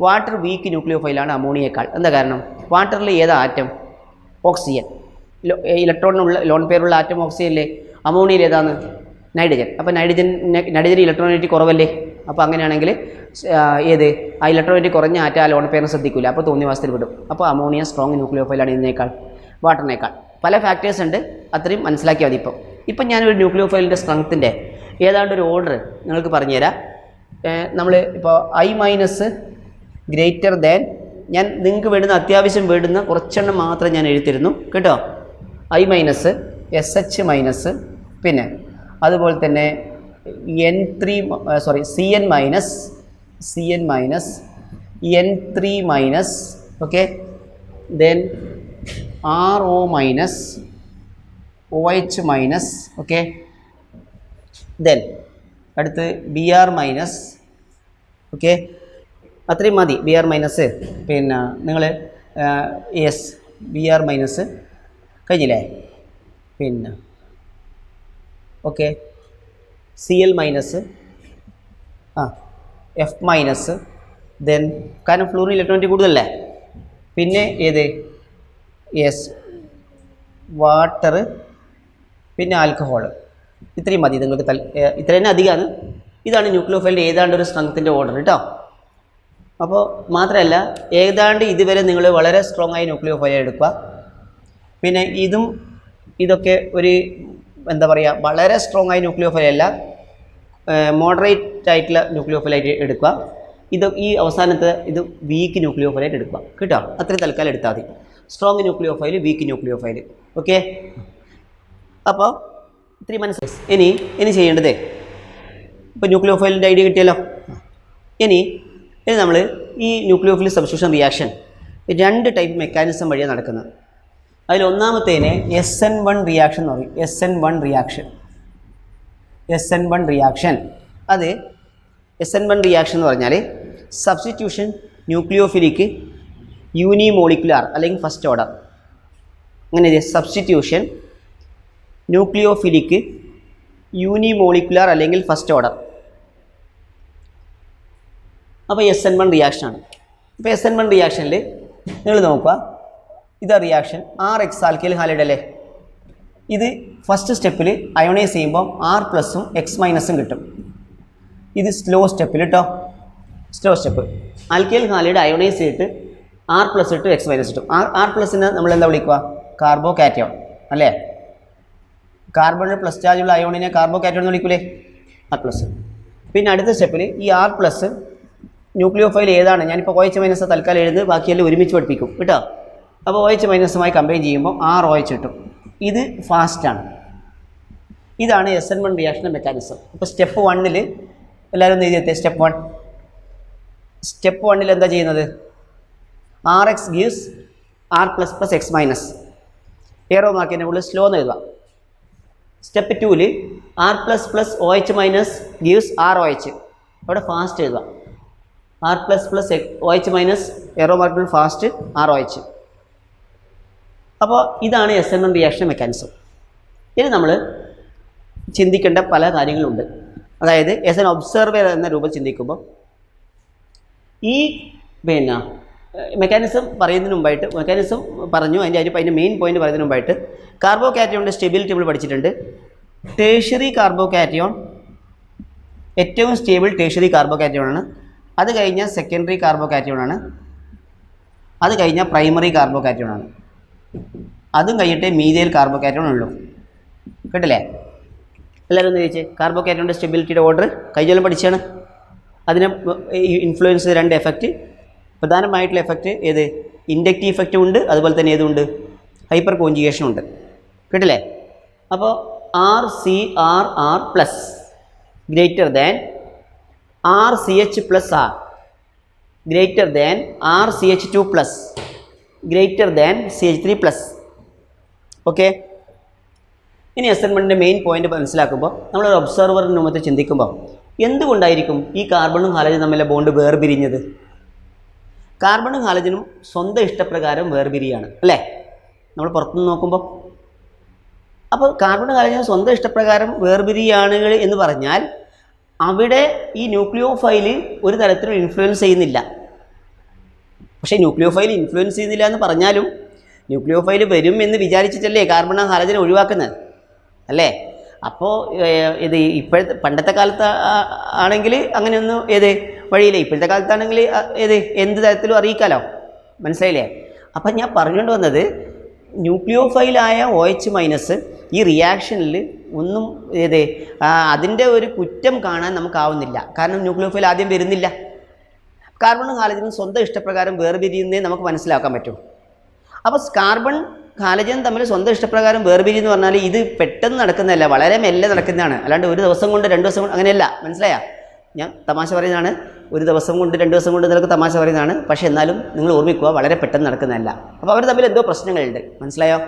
വാട്ടർ വീക്ക് ന്യൂക്ലിയോഫൈലാണ് അമോണിയേക്കാൾ. എന്താ കാരണം? വാട്ടറിൽ ഏതാ ആറ്റം? ഓക്സിജൻ. ഇലക്ട്രോണിനുള്ള ലോൺ പെയറുള്ള ആറ്റം ഓക്സിജൻ അല്ലേ? അമോണിയയിൽ ഏതാണ്? നൈട്രജൻ. അപ്പോൾ നൈട്രജൻ ഇലക്ട്രോനെഗറ്റിവിറ്റി കുറവല്ലേ? അപ്പോൾ അങ്ങനെയാണെങ്കിൽ ഏത് ആ ഇലക്ട്രോനെഗറ്റിവിറ്റി കുറഞ്ഞ ആറ്റം ആ ലോൺ പെയറിനെ ശ്രദ്ധിക്കില്ല, അപ്പോൾ തോന്നിവാസത്തിൽ വിടും. അപ്പോൾ അമോണിയ സ്ട്രോങ് ന്യൂക്ലിയോഫൈലാണ് ഇതിനേക്കാൾ, വാട്ടറിനേക്കാൾ. പല ഫാക്ടേഴ്സ് ഉണ്ട്, അത്രയും മനസ്സിലാക്കിയാൽ മതി. ഇപ്പം ഞാനൊരു ന്യൂക്ലിയോഫൈലിൻ്റെ സ്ട്രെങ്ത്തിൻ്റെ ഏതാണ്ട് ഒരു ഓർഡർ നിങ്ങൾക്ക് പറഞ്ഞുതരാം. നമ്മൾ ഇപ്പോൾ I- ഗ്രേറ്റർ ദാൻ, ഞാൻ നിങ്ങൾക്ക് വേണ്ടുന്ന അത്യാവശ്യം വേണ്ടുന്ന കുറച്ചെണ്ണം മാത്രം ഞാൻ എഴുതിത്തരുന്നു കേട്ടോ. I-, SH-, പിന്നെ അതുപോലെ തന്നെ Cn-, N3-, okay, then RO-, OH-, okay, then അടുത്ത് Br-, ഓക്കെ, അത്രയും മതി. Br-, പിന്നെ നിങ്ങൾ Br- കഴിഞ്ഞില്ലേ? പിന്നെ ഓക്കെ, Cl-, F-, ദെൻ കാരണം ഫ്ലൂറിൻ ഇലക്ട്രോണിറ്റി കൂടുതലല്ലേ. പിന്നെ ഏത് വാട്ടർ, പിന്നെ ആൽക്കഹോൾ. ഇത്രയും മതി നിങ്ങൾക്ക്. ഇത്ര തന്നെ അധികമാണ്. ഇതാണ് ന്യൂക്ലിയോഫൈലിൻ്റെ ഏതാണ്ട് ഒരു സ്ട്രെങ്ത്തിൻ്റെ ഓർഡർ കേട്ടോ. അപ്പോൾ മാത്രമല്ല, ഏതാണ്ട് ഇതുവരെ നിങ്ങൾ വളരെ സ്ട്രോങ് ആയി ന്യൂക്ലിയോഫൈൽ എടുക്കുക. പിന്നെ ഇതൊക്കെ ഒരു എന്താ പറയുക, വളരെ സ്ട്രോങ് ആയി ന്യൂക്ലിയോഫൈൽ അല്ല, മോഡറേറ്റ് ആയിട്ടുള്ള ന്യൂക്ലിയോഫൈലായിട്ട് എടുക്കുക. ഈ അവസാനത്തെ ഇത് വീക്ക് ന്യൂക്ലിയോഫൈലായിട്ട് എടുക്കുക കേട്ടോ. അത്രയും തൽക്കാലം എടുത്താൽ മതി. Strong nucleophile, weak nucleophile, okay. അപ്പോൾ ഇത്രയും മനസ്സിലായി. ഇനി ചെയ്യേണ്ടത്, ഇപ്പോൾ ന്യൂക്ലിയോഫൈലിൻ്റെ ഐഡിയ കിട്ടിയല്ലോ. ഇനി നമ്മൾ ഈ nucleophile substitution reaction 2 type mechanism വഴിയാണ് നടക്കുന്നത്. അതിൽ ഒന്നാമത്തേനെ SN1 റിയാക്ഷൻ എന്ന് പറയും. SN1 റിയാക്ഷൻ അത് SN1 റിയാക്ഷൻ എന്ന് പറഞ്ഞാൽ സബ്സ്റ്റിറ്റ്യൂഷൻ ന്യൂക്ലിയോഫിലിക്ക് യൂണിമോളിക്കുലാർ അല്ലെങ്കിൽ ഫസ്റ്റ് ഓർഡർ. അങ്ങനെ സബ്സ്റ്റിറ്റ്യൂഷൻ ന്യൂക്ലിയോഫിലിക്ക് യൂണിമോളിക്കുലാർ അല്ലെങ്കിൽ ഫസ്റ്റ് ഓർഡർ. അപ്പോൾ SN1 റിയാക്ഷനാണ്. ഇപ്പോൾ SN1 റിയാക്ഷനിൽ നിങ്ങൾ നോക്കുക, ഇതാ റിയാക്ഷൻ RX ആൽക്കൈൽ ഹാലൈഡ് അല്ലേ. ഇത് ഫസ്റ്റ് സ്റ്റെപ്പിൽ അയോണൈസ് ചെയ്യുമ്പോൾ R+ഉം X- കിട്ടും. ഇത് സ്ലോ സ്റ്റെപ്പിൽ കേട്ടോ, slow step. Alkyl halide ionise ചെയ്തിട്ട് R+ ഇട്ട് X- ഇട്ടു. R+നെ നമ്മൾ എന്താ വിളിക്കുക? കാർബോ കാറ്റയോൺ അല്ലേ. കാർബണിൽ പ്ലസ് ചാർജുള്ള അയോണിനെ കാർബോ കാറ്റയോൺ എന്ന് വിളിക്കൂലേ, R+. പിന്നെ അടുത്ത സ്റ്റെപ്പിൽ ഈ R+ ന്യൂക്ലിയോഫൈൽ ഏതാണ്, ഞാനിപ്പോൾ OH- തൽക്കാലം എഴുതി, ബാക്കിയെല്ലാം ഒരുമിച്ച് പഠിപ്പിക്കും കേട്ടോ. അപ്പോൾ OH- കമ്പൈൻ ചെയ്യുമ്പോൾ ROH കിട്ടും. ഇത് ഫാസ്റ്റാണ്. ഇതാണ് SN1 റിയാക്ഷൻ്റെ മെക്കാനിസം. ഇപ്പോൾ സ്റ്റെപ്പ് 1 എല്ലാവരും ഒന്ന് എഴുതിയെത്തേ. സ്റ്റെപ്പ് 1 എന്താ ചെയ്യുന്നത്? RX gives R++ X-. ഏറോ മാർക്കിൻ്റെ ഉള്ളിൽ സ്ലോ എന്ന് എഴുതുക. Step 2 R++ OH- gives ROH. അവിടെ ഫാസ്റ്റ് എഴുതുക. R++ OH- ഏറോ മാർക്കിൻ്റെ ഫാസ്റ്റ് ROH. അപ്പോൾ ഇതാണ് SN1 റിയാക്ഷൻ മെക്കാനിസം. ഇനി നമ്മൾ ചിന്തിക്കേണ്ട പല കാര്യങ്ങളുണ്ട്. അതായത് ആസ് എൻ ഒബ്സർവർ എന്ന രൂപം ചിന്തിക്കുമ്പോൾ ഈ മെക്കാനിസം പറയുന്നതിന് മുമ്പായിട്ട്, മെക്കാനിസം പറഞ്ഞു, അതിൻ്റെ മെയിൻ പോയിന്റ് പറയുന്നതിന് മുമ്പായിട്ട് കാർബോ കാറ്റയോണിൻ്റെ സ്റ്റെബിലിറ്റി നമ്മൾ പഠിച്ചിട്ടുണ്ട്. ടേഷ്യറി കാർബോ കാറ്റയോൺ ഏറ്റവും സ്റ്റേബിൾ ടേഷ്യറി കാർബോ കാറ്റയോണാണ്. അത് കഴിഞ്ഞാൽ സെക്കൻഡറി കാർബോ കാറ്റയോണാണ്. അത് കഴിഞ്ഞാൽ പ്രൈമറി കാർബോ കാറ്റയോണാണ്. അതും കഴിഞ്ഞിട്ട് മീഥൈൽ കാർബോ കാറ്റയോൺ ഉള്ളൂ. കേട്ടില്ലേ? എല്ലാവരും ഒന്ന് ചോദിച്ചേ. കാർബോ കാറ്റയോണിൻ്റെ സ്റ്റെബിലിറ്റിയുടെ ഓർഡർ കഴിഞ്ഞാലും പഠിച്ചാണ്. അതിനെ ഇൻഫ്ലുവൻസ് 2 എഫക്റ്റ്. പ്രധാനമായിട്ടുള്ള എഫക്റ്റ് ഏത്? ഇൻഡക്റ്റീവ് ഇഫക്റ്റും ഉണ്ട്, അതുപോലെ തന്നെ ഏതുണ്ട്? ഹൈപ്പർ കോഞ്ചുഗേഷനും ഉണ്ട്. കേട്ടില്ലേ? അപ്പോൾ RCRR+ greater than RCH+R greater than RCH2+ greater than CH3+. Okay. ഇനി SN1ൻ്റെ മെയിൻ പോയിന്റ് മനസ്സിലാക്കുമ്പോൾ നമ്മളൊരു ഒബ്സർവറിന് മുമ്പത്തെ ചിന്തിക്കുമ്പോൾ എന്തുകൊണ്ടായിരിക്കും ഈ കാർബണും ഹാലജനും തമ്മിലെ ബോണ്ട് വേർപിരിഞ്ഞത്? കാർബണും ഹാലജനും സ്വന്തം ഇഷ്ടപ്രകാരം വേർപിരിയാണ് അല്ലേ, നമ്മൾ പുറത്തുനിന്ന് നോക്കുമ്പോൾ. അപ്പോൾ കാർബണും ഹാലജനും സ്വന്തം ഇഷ്ടപ്രകാരം വേർപിരിയാണ് എന്ന് പറഞ്ഞാൽ അവിടെ ഈ ന്യൂക്ലിയോഫൈൽ ഒരു തരത്തിലും ഇൻഫ്ലുവൻസ് ചെയ്യുന്നില്ല. പക്ഷേ ന്യൂക്ലിയോഫൈൽ ഇൻഫ്ലുവൻസ് ചെയ്യുന്നില്ല എന്ന് പറഞ്ഞാലും ന്യൂക്ലിയോഫൈൽ വരും എന്ന് വിചാരിച്ചിട്ടല്ലേ കാർബണും ഹാലജനും ഒഴിവാക്കുന്നത് അല്ലേ. അപ്പോൾ ഇത് ഇപ്പോഴത്തെ പണ്ടത്തെ കാലത്ത് ആണെങ്കിൽ അങ്ങനെയൊന്നും വഴിയില്ല. ഇപ്പോഴത്തെ കാലത്താണെങ്കിൽ എന്ത് തരത്തിലും അറിയിക്കാമല്ലോ. മനസ്സിലായില്ലേ? അപ്പം ഞാൻ പറഞ്ഞുകൊണ്ട് വന്നത് ന്യൂക്ലിയോഫൈലായ OH- ഈ റിയാക്ഷനിൽ ഒന്നും അതിൻ്റെ ഒരു കുറ്റം കാണാൻ നമുക്കാവുന്നില്ല. കാരണം ന്യൂക്ലിയോഫൈൽ ആദ്യം വരുന്നില്ല. കാർബണും ഹാലജനും സ്വന്തം ഇഷ്ടപ്രകാരം വേർപിരിയുന്നേ നമുക്ക് മനസ്സിലാക്കാൻ പറ്റും. അപ്പോൾ കാർബൺ ഹാലജൻ തമ്മിൽ സ്വന്തം ഇഷ്ടപ്രകാരം വേർപിരിയെന്ന് പറഞ്ഞാൽ ഇത് പെട്ടെന്ന് നടക്കുന്നതല്ല, വളരെ മെല്ലെ നടക്കുന്നതാണ്. അല്ലാണ്ട് ഒരു ദിവസം കൊണ്ട് 2 ദിവസം കൊണ്ട് അങ്ങനെയല്ല. മനസ്സിലായാ? ഞാൻ തമാശ പറയുന്നതാണ്. ഒരു ദിവസം കൊണ്ട് 2 ദിവസം കൊണ്ട് നിനക്ക് തമാശ പറയുന്നതാണ്. പക്ഷേ എന്നാലും നിങ്ങൾ ഓർമ്മിക്കുക, വളരെ പെട്ടെന്ന് നടക്കുന്നതല്ല. അപ്പോൾ അവർ തമ്മിൽ എന്തോ പ്രശ്നങ്ങളുണ്ട്. മനസ്സിലായോ?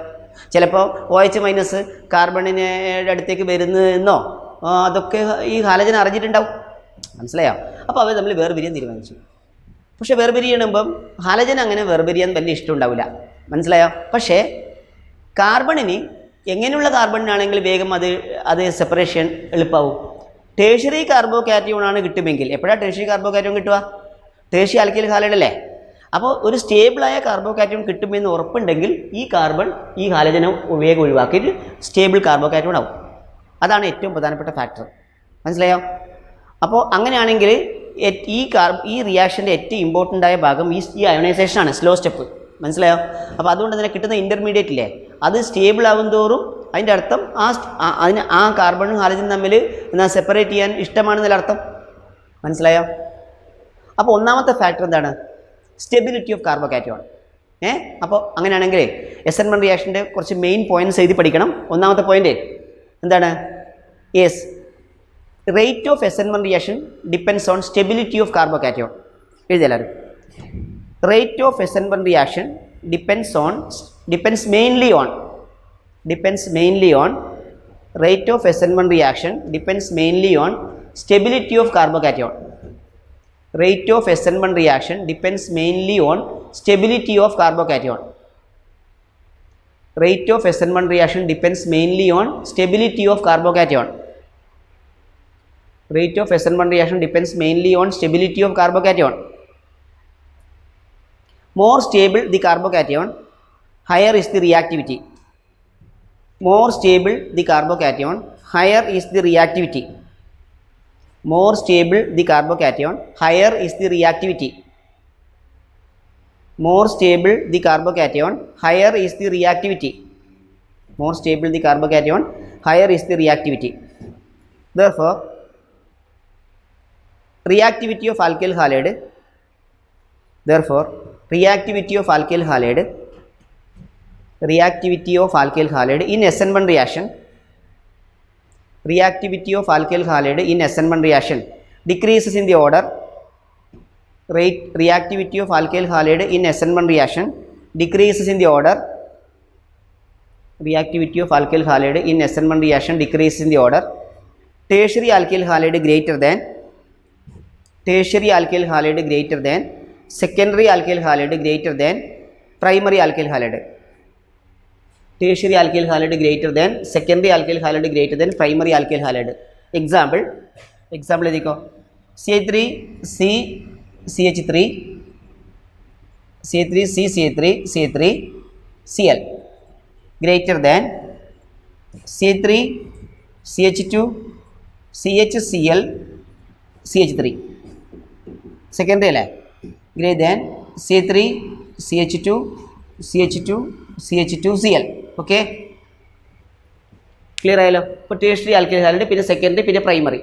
ചിലപ്പോൾ OH- കാർബണിൻ്റെ അടുത്തേക്ക് വരുന്നതെന്നോ അതൊക്കെ ഈ ഹാലജൻ അറിഞ്ഞിട്ടുണ്ടാവും. മനസ്സിലായോ? അപ്പോൾ അവർ തമ്മിൽ വേർപിരിയാൻ തീരുമാനിച്ചു. പക്ഷേ വേർപിരിയണമ്പം ഹാലജൻ അങ്ങനെ വേർപിരിയാൻ വലിയ ഇഷ്ടമുണ്ടാവില്ല. മനസ്സിലായോ? പക്ഷേ കാർബണിന് എങ്ങനെയുള്ള കാർബണിനാണെങ്കിൽ വേഗം അത് സെപ്പറേഷൻ എളുപ്പമാവും. ടേഷ്യറി കാർബോകാറ്റയോണാണ് കിട്ടുമെങ്കിൽ. എപ്പോഴാണ് ടേഷ്യറി കാർബോകാറ്റയോൺ കിട്ടുക? ടേഷ്യറി ആൽക്കൈൽ ഹാലൈഡ് അല്ലേ? അപ്പോൾ ഒരു സ്റ്റേബിളായ കാർബോകാറ്റയോൺ കിട്ടുമെന്ന് ഉറപ്പുണ്ടെങ്കിൽ ഈ കാർബൺ ഈ ഹാലജനെ വേഗം ഒഴിവാക്കിയിട്ട് സ്റ്റേബിൾ കാർബോകാറ്റയോൺ ആവും. അതാണ് ഏറ്റവും പ്രധാനപ്പെട്ട ഫാക്ടർ. മനസ്സിലായോ? അപ്പോൾ അങ്ങനെയാണെങ്കിൽ ഈ റിയാക്ഷൻ്റെ ഏറ്റവും ഇമ്പോർട്ടൻ്റ് ആയ ഭാഗം ഈ അയോണൈസേഷനാണ്, സ്ലോ സ്റ്റെപ്പ്. മനസ്സിലായോ? അപ്പോൾ അതുകൊണ്ട് തന്നെ കിട്ടുന്ന ഇൻ്റർമീഡിയറ്റ് ഇല്ലേ, അത് സ്റ്റേബിൾ ആവും തോറും അതിൻ്റെ അർത്ഥം ആ കാർബണും ഹാലജനും തമ്മിൽ സെപ്പറേറ്റ് ചെയ്യാൻ ഇഷ്ടമാണെന്നല്ല അർത്ഥം. മനസ്സിലായോ? അപ്പോൾ ഒന്നാമത്തെ ഫാക്ടർ എന്താണ്? Stability of carbocation. അപ്പോൾ അങ്ങനെയാണെങ്കിൽ SN1 റിയാക്ഷൻ്റെ കുറച്ച് മെയിൻ പോയിൻറ്റ്സ് എഴുതി പഠിക്കണം. ഒന്നാമത്തെ പോയിൻ്റ് എന്താണ്? Yes, rate of SN1 reaction depends on stability of carbocation. എഴുതിയാലും rate of SN1 reaction depends mainly on rate of SN1 reaction depends mainly on stability of carbocation. Rate of SN1 reaction depends mainly on stability of carbocation. Rate of SN1 reaction depends mainly on stability of carbocation. Rate of SN1 reaction depends mainly on stability of carbocation. More stable the carbocation, higher is the reactivity. More stable the carbocation, higher is the reactivity. More stable the carbocation, higher is the reactivity. More stable the carbocation, higher is the reactivity. More stable the carbocation, higher is the reactivity. Therefore, reactivity of alkyl halide. Therefore, reactivity of alkyl halide. Reactivity of alkyl halide in SN1 reaction. Reactivity of alkyl halide in SN1 reaction decreases in the order. Reactivity of alkyl halide in SN1 reaction decreases in the order. Reactivity of alkyl halide in SN1 reaction decreases in the order. Tertiary alkyl halide greater than. Tertiary alkyl halide greater than. Secondary alkyl halide greater than. Primary alkyl halide. Tertiary alkyl halide greater than, secondary alkyl halide greater than primary alkyl halide. Example देखो CH3C CH3 CH3C CH3 CH3 Cl greater than CH3 CH2 CHCl CH3. Secondary അല്ലേ? greater than CH3 CH2 CH2 CH2Cl. Okay, clear ആയല്ലോ? ഇപ്പോൾ ടേഷ്യറി alkyl halide, പിന്നെ secondary, പിന്നെ primary.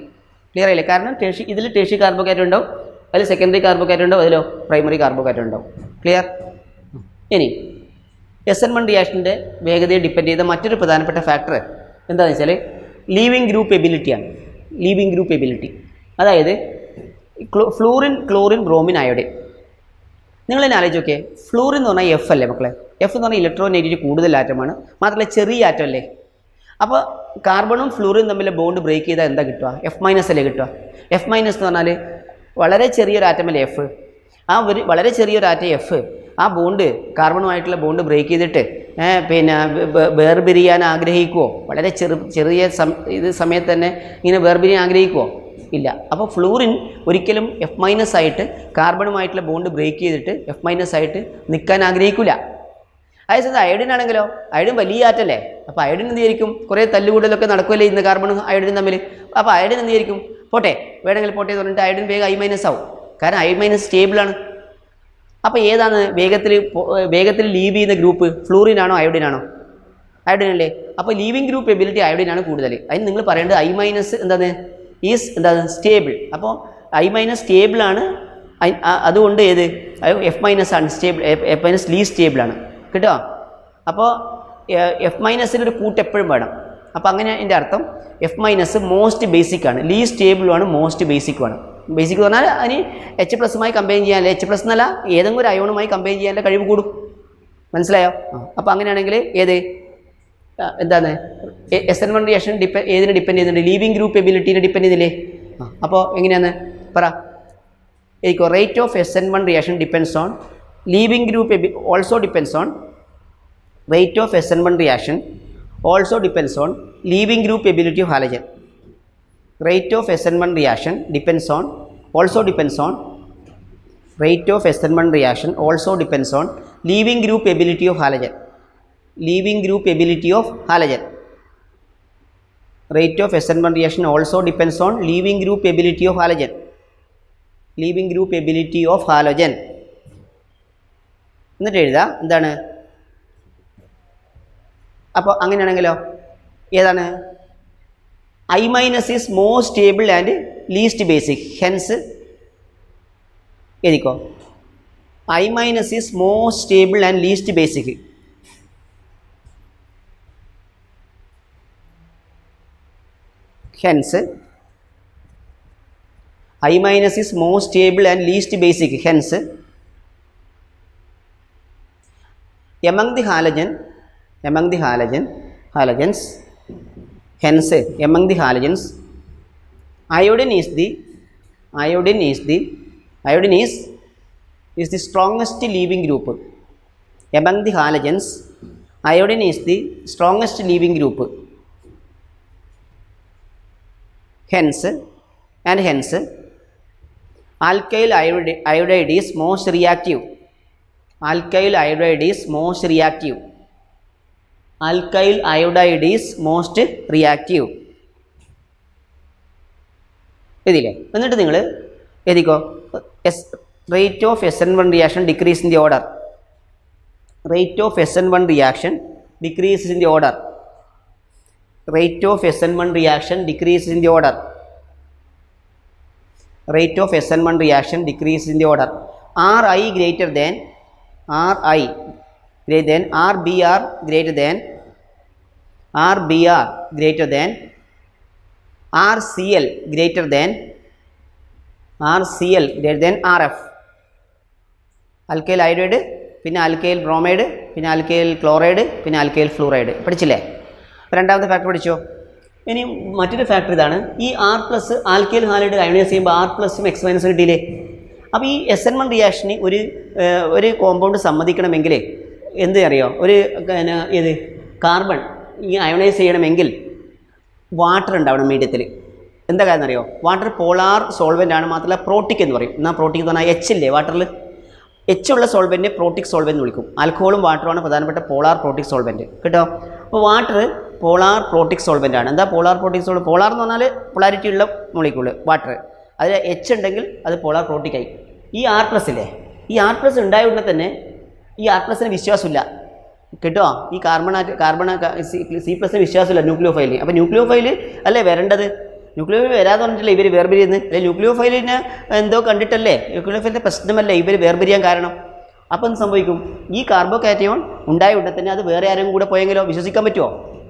Clear ആയില്ലേ? കാരണം ഇതിൽ ടേഷ്യറി കാർബോകാറ്റോൺ ഉണ്ടാവും, അതിൽ സെക്കൻഡറി കാർബോകാറ്റോൺ ഉണ്ടാവും, അതിലോ പ്രൈമറി കാർബോകാറ്റോൺ ഉണ്ടാവും. ക്ലിയർ? ഇനി SN1 റിയാക്ഷൻ്റെ വേഗതയെ ഡിപ്പെൻഡ് ചെയ്ത മറ്റൊരു പ്രധാനപ്പെട്ട ഫാക്ടർ എന്താണെന്ന് വെച്ചാൽ ലീവിങ് ഗ്രൂപ്പ് എബിലിറ്റിയാണ്. ലീവിങ് ഗ്രൂപ്പ് എബിലിറ്റി, അതായത് ഫ്ലൂറിൻ, ക്ലോറിൻ, ബ്രോമിൻ, അയോഡിൻ. നിങ്ങൾ തന്നെ ആലോചിച്ച് നോക്കിയേ, ഫ്ലൂറിൻ എന്ന് പറഞ്ഞാൽ F അല്ലേ മക്കളെ? F എന്ന് പറഞ്ഞാൽ ഇലക്ട്രോനെഗറ്റിവിറ്റി കൂടുതൽ ആറ്റമാണ്, മാത്രമല്ല ചെറിയ ആറ്റം അല്ലേ? അപ്പോൾ കാർബണും ഫ്ലൂറിനും തമ്മിൽ ബോണ്ട് ബ്രേക്ക് ചെയ്താൽ എന്താ കിട്ടുക? F- അല്ലേ കിട്ടുക? F- എന്ന് പറഞ്ഞാൽ വളരെ ചെറിയൊരു ആറ്റമല്ലേ F? വളരെ ചെറിയൊരു ആറ്റം F ആ ബോണ്ട്, കാർബണുമായിട്ടുള്ള ബോണ്ട് ബ്രേക്ക് ചെയ്തിട്ട് പിന്നെ വേർപിരിയാൻ ആഗ്രഹിക്കുമോ? വളരെ ചെറിയ സമയത്ത് തന്നെ ഇങ്ങനെ വേർപിരിയാൻ ആഗ്രഹിക്കുമോ? ഇല്ല. അപ്പോൾ ഫ്ലൂറിൻ ഒരിക്കലും F- ആയിട്ട് കാർബണുമായിട്ടുള്ള ബോണ്ട് ബ്രേക്ക് ചെയ്തിട്ട് F- ആയിട്ട് നിൽക്കാൻ ആഗ്രഹിക്കില്ല. അതേസമയത്ത് അയോഡിൻ ആണെങ്കിലോ, അയോഡിൻ വലിയ ആറ്റല്ലേ? അപ്പോൾ അയഡിൻ എന്ത് ആയിരിക്കും? കുറേ തല്ലുകൂടലൊക്കെ നടക്കുമല്ലേ ഇന്ന് കാർബണും അയഡിനും തമ്മിൽ. അപ്പോൾ അയഡിൻ എന്ത് ആയിരിക്കും? പോട്ടെ, വേണമെങ്കിൽ പോട്ടെ എന്ന് പറഞ്ഞിട്ട് അയഡിൻ വേഗം I- ആവും. കാരണം I- സ്റ്റേബിളാണ്. അപ്പോൾ ഏതാണ് വേഗത്തിൽ ലീവ് ചെയ്യുന്ന ഗ്രൂപ്പ്? ഫ്ലൂറിനാണോ അയോഡിനാണോ? അയോഡിൻ അല്ലേ. അപ്പോൾ ലീവിങ് ഗ്രൂപ്പ് എബിലിറ്റി അയോഡിനാണ് കൂടുതൽ. അതിന് നിങ്ങൾ പറയേണ്ടത് I- എന്താണ്? എന്താണ്? സ്റ്റേബിൾ. അപ്പോൾ I- സ്റ്റേബിളാണ്. അതുകൊണ്ട് ഏത് F- അൺസ്റ്റേബിൾ, F- ലീസ്റ്റ് സ്റ്റേബിളാണ് കേട്ടോ. അപ്പോൾ F- ഒരു കൂട്ട് എപ്പോഴും വേണം. അപ്പോൾ അങ്ങനെ എൻ്റെ അർത്ഥം F- മോസ്റ്റ് ബേസിക് ആണ്, ലീസ്റ്റ് സ്റ്റേബിളുമാണ്, മോസ്റ്റ് ബേസിക്കുമാണ്. ബേസിക് എന്ന് പറഞ്ഞാൽ അതിന് H+മായി കമ്പയിൻ ചെയ്യാനല്ലേ, H+ എന്നല്ല ഏതെങ്കിലും ഒരു അയോണുമായി കമ്പയിൻ ചെയ്യാനുള്ള കഴിവ് കൂടും. മനസ്സിലായോ? അപ്പോൾ അങ്ങനെയാണെങ്കിൽ എന്താണ് SN1 റിയാക്ഷൻ ഏതിനെ ഡിപ്പെൻഡ് ചെയ്യുന്നുണ്ട്? ലീവിങ് ഗ്രൂപ്പ് എബിലിറ്റീനെ ഡിപ്പെൻഡ് ചെയ്യുന്നില്ലേ? അപ്പോൾ എങ്ങനെയാണ് പറ? Rate of SN1 reaction depends on leaving group, also depends on rate of SN1 reaction also depends on leaving group ability of halogen. Rate of SN1 reaction depends on also depends on rate of SN1 reaction also depends on leaving group ability of halogen. Leaving group ability of halogen. Rate of SN1 reaction also depends on leaving group ability of halogen. Leaving group ability of halogen. എന്നിട്ട് എഴുതാ എന്താണ്? അപ്പോൾ അങ്ങനെയാണെങ്കിലോ ഏതാണ്? I- is more stable and least basic. Hence, എഴുതിക്കോ. I- is more stable and least basic. Hence, I- is more stable and least basic. Hence, among the halogens, hence among the halogens, iodine is the strongest leaving group. Among the halogens, iodine is the strongest leaving group. Hence, alkyl iodide is most reactive. Alkyl iodide is most reactive. Alkyl iodide is most reactive. എഴുതിയില്ലേ? എന്നിട്ട് നിങ്ങൾ എഴുതിക്കോ. Rate of SN1 reaction decrease in the order. Rate of SN1 reaction decreases in the order. Rate of SN1 reaction decreases in the order. Rate of SN1 reaction decreases in the order. Ri greater than RBr greater than RCl greater than RF. Alkyl iodide, പിന്നെ alkyl bromide, പിന്നെ alkyl chloride, പിന്നെ alkyl fluoride. പഠിച്ചില്ലേ? രണ്ടാമത്തെ factor പഠിച്ചോ? ഇനി മറ്റൊരു factor ഇതാണ്. ഈ R+ ആൽക്കൈൽ ഹാലൈഡ് അയോണൈസ് ചെയ്യുമ്പോൾ R+ഉം X- കിട്ടിയില്ലേ? അപ്പോൾ ഈ SN1 റിയാക്ഷന് ഒരു കോമ്പൗണ്ട് സമ്മതിക്കണമെങ്കിൽ എന്ത് അറിയോ? ഏത് കാർബൺ ഈ അയോണൈസ് ചെയ്യണമെങ്കിൽ വാട്ടർ ഉണ്ടാവണം മീഡിയത്തിൽ. എന്താ കാര്യം അറിയോ? വാട്ടർ പോളാർ സോൾവെൻ്റ് ആണ്, മാത്രമല്ല പ്രോട്ടിക് എന്ന് പറയും. എന്നാൽ പ്രോട്ടിക് എന്ന് പറഞ്ഞാൽ H ഇല്ലേ വാട്ടറിൽ? H ഉള്ള സോൾവെൻറ്റിനെ പ്രോട്ടിക് സോൾവെൻ്റ് എന്ന് വിളിക്കും. ആൽക്കഹോളും വാട്ടറുമാണ് പ്രധാനപ്പെട്ട പോളാർ പ്രോട്ടിക് സോൾവെൻറ്റ് കേട്ടോ. അപ്പോൾ വാട്ടർ പോളാർ പ്രോട്ടിക് സോൾവെൻ്റ് ആണ്. എന്താ പോളാർ പ്രോട്ടിക് സോൾവെൻറ്റ്? പോളാർ എന്ന് പറഞ്ഞാൽ പൊളാരിറ്റി ഉള്ള മോളിക്യൂൾ വാട്ടർ. അതിൽ H ഉണ്ടെങ്കിൽ അത് പോളാർ പ്രോട്ടിക് ആയി. ഈ R+ ഇല്ലേ, ഈ R+ ഉണ്ടായ ഉടനെ തന്നെ ഈ R+ന് വിശ്വാസമില്ല കേട്ടോ. ഈ കാർബൺ C+ന് വിശ്വാസമില്ല ന്യൂക്ലിയോഫൈൽ. അപ്പോൾ ന്യൂക്ലിയോഫൈൽ അല്ലേ വരേണ്ടത്? ന്യൂക്ലിയോഫൈൽ വരാതെ പറഞ്ഞിട്ടില്ല ഇവർ വേർപിരിയുന്നത്. അല്ലെങ്കിൽ ന്യൂക്ലിയോഫൈലിനെ എന്തോ കണ്ടിട്ടല്ലേ? ന്യൂക്ലിയോഫൈലിൻ്റെ പ്രശ്നമല്ലേ ഇവർ വേർപിരിയാൻ കാരണം? അപ്പോൾ എന്ത് സംഭവിക്കും? ഈ കാർബോകാറ്റയോൺ ഉണ്ടായ ഉടനെ തന്നെ അത് വേറെ ആരും കൂടെ പോയെങ്കിലോ വിശ്വസിക്കാൻ പറ്റുമോ?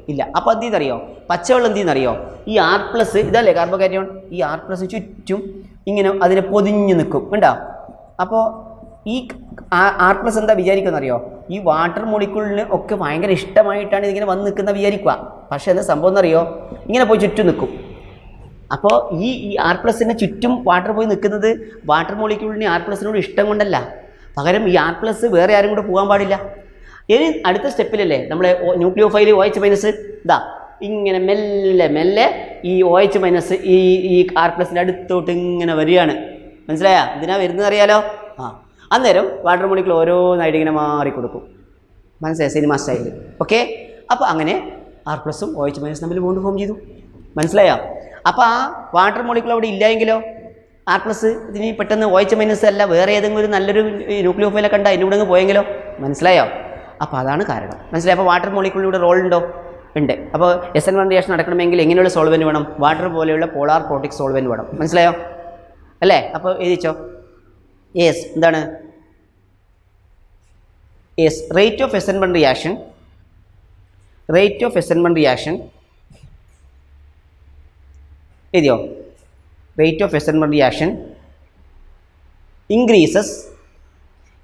ഇല്ല. അപ്പോൾ എന്ത് ചെയ്യുന്നറിയോ? പച്ചവെള്ളം എന്ത് ചെയ്യുന്നറിയോ? ഈ R+ ഇതല്ലേ കാർബോകാറ്റയോൺ, ഈ R+ ചുറ്റും ഇങ്ങനെ അതിനെ പൊതിഞ്ഞ് നിൽക്കും കണ്ടോ. അപ്പോൾ ഈ R+ എന്താ വിചാരിക്കുന്നറിയോ? ഈ വാട്ടർ മോളിക്യൂളിന് ഒക്കെ ഭയങ്കര ഇഷ്ടമായിട്ടാണ് ഇതിങ്ങനെ വന്ന് നിൽക്കുന്ന വിചാരിക്കുക. പക്ഷേ എന്താ സംഭവം എന്നറിയോ? ഇങ്ങനെ പോയി ചുറ്റും നിൽക്കും. അപ്പോൾ ഈ R+നെ ചുറ്റും വാട്ടർ പോയി നിൽക്കുന്നത് വാട്ടർ മോളിക്യൂളിന് R+നോട് ഇഷ്ടം കൊണ്ടല്ല, പകരം ഈ R+ വേറെ ആരും കൂടെ പോകാൻ പാടില്ല. ഇനി അടുത്ത സ്റ്റെപ്പിലല്ലേ നമ്മളെ ന്യൂക്ലിയോഫൈൽ OH- ഇതാ ഇങ്ങനെ മെല്ലെ ഈ OH- ഈ R+ൻ്റെ അടുത്തോട്ട് ഇങ്ങനെ വരികയാണ്. മനസ്സിലായാ? ഇതിനാ വരുന്നത് അറിയാലോ. അന്നേരം വാട്ടർ മോളിക്യൂൾ ഓരോന്നായിട്ട് ഇങ്ങനെ മാറിക്കൊടുക്കും. മനസ്സിലായി? Cinema style. ഓക്കെ. അപ്പോൾ അങ്ങനെ ആർ പ്ലസും OH മൈനസ് തമ്മിൽ ബോണ്ട് ഫോം ചെയ്തു. മനസ്സിലായോ? അപ്പോൾ ആ വാട്ടർ മോളിക്യൂൾ അവിടെ ഇല്ലായെങ്കിലോ ആർ പ്ലസ് ഇതിന് പെട്ടെന്ന് OH മൈനസ് അല്ല വേറെ ഏതെങ്കിലും ഒരു നല്ലൊരു ന്യൂക്ലിയോഫൈലെ കണ്ട അതിൻ്റെ കൂടെ അങ്ങ് പോയെങ്കിലോ? മനസ്സിലായോ? അപ്പോൾ അതാണ് കാരണം. മനസ്സിലായോ? അപ്പോൾ വാട്ടർ മോളിക്യൂളിലൂടെ റോൾ ഉണ്ടോ? ഉണ്ട്. അപ്പോൾ SN1 റിയാക്ഷൻ നടക്കണമെങ്കിൽ എങ്ങനെയുള്ള സോൾവെൻറ്റ് വേണം? വാട്ടർ പോലെയുള്ള പോളാർ പ്രോട്ടിക് സോൾവെൻറ്റ് വേണം. മനസ്സിലായോ അല്ലേ? അപ്പോൾ എഴുതിച്ചോ. യെസ്, എന്താണ്? Yes, rate of SN1 reaction, rate of SN1 reaction എഴുതിയോ? Rate of SN1 reaction increases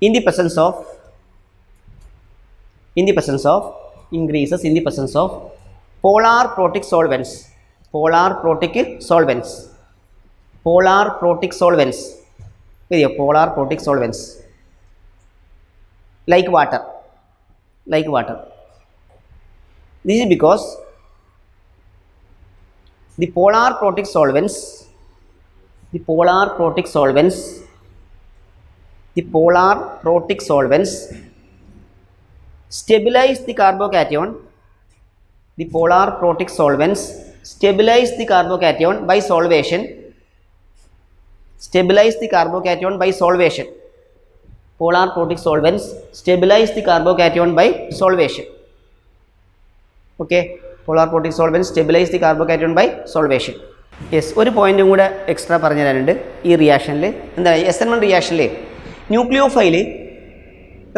in the presence of increases in the presence of polar protic solvents, polar protic solvents, polar protic solvents എഴുതിയോ? polar protic solvents like water, like water. This is because the polar protic solvents, the polar protic solvents, the polar protic solvents stabilize the carbocation, the polar protic solvents stabilize the carbocation by solvation, stabilize the carbocation by solvation, polar protic solvents stabilize the carbocation by solvation. Okay, polar protic solvents stabilize the carbocation by solvation. Yes, ഒരു പോയിൻറ്റും കൂടെ extra പറഞ്ഞു തരാനുണ്ട് ഈ റിയാക്ഷനിൽ. എന്താ SN1 റിയാക്ഷനിൽ nucleophile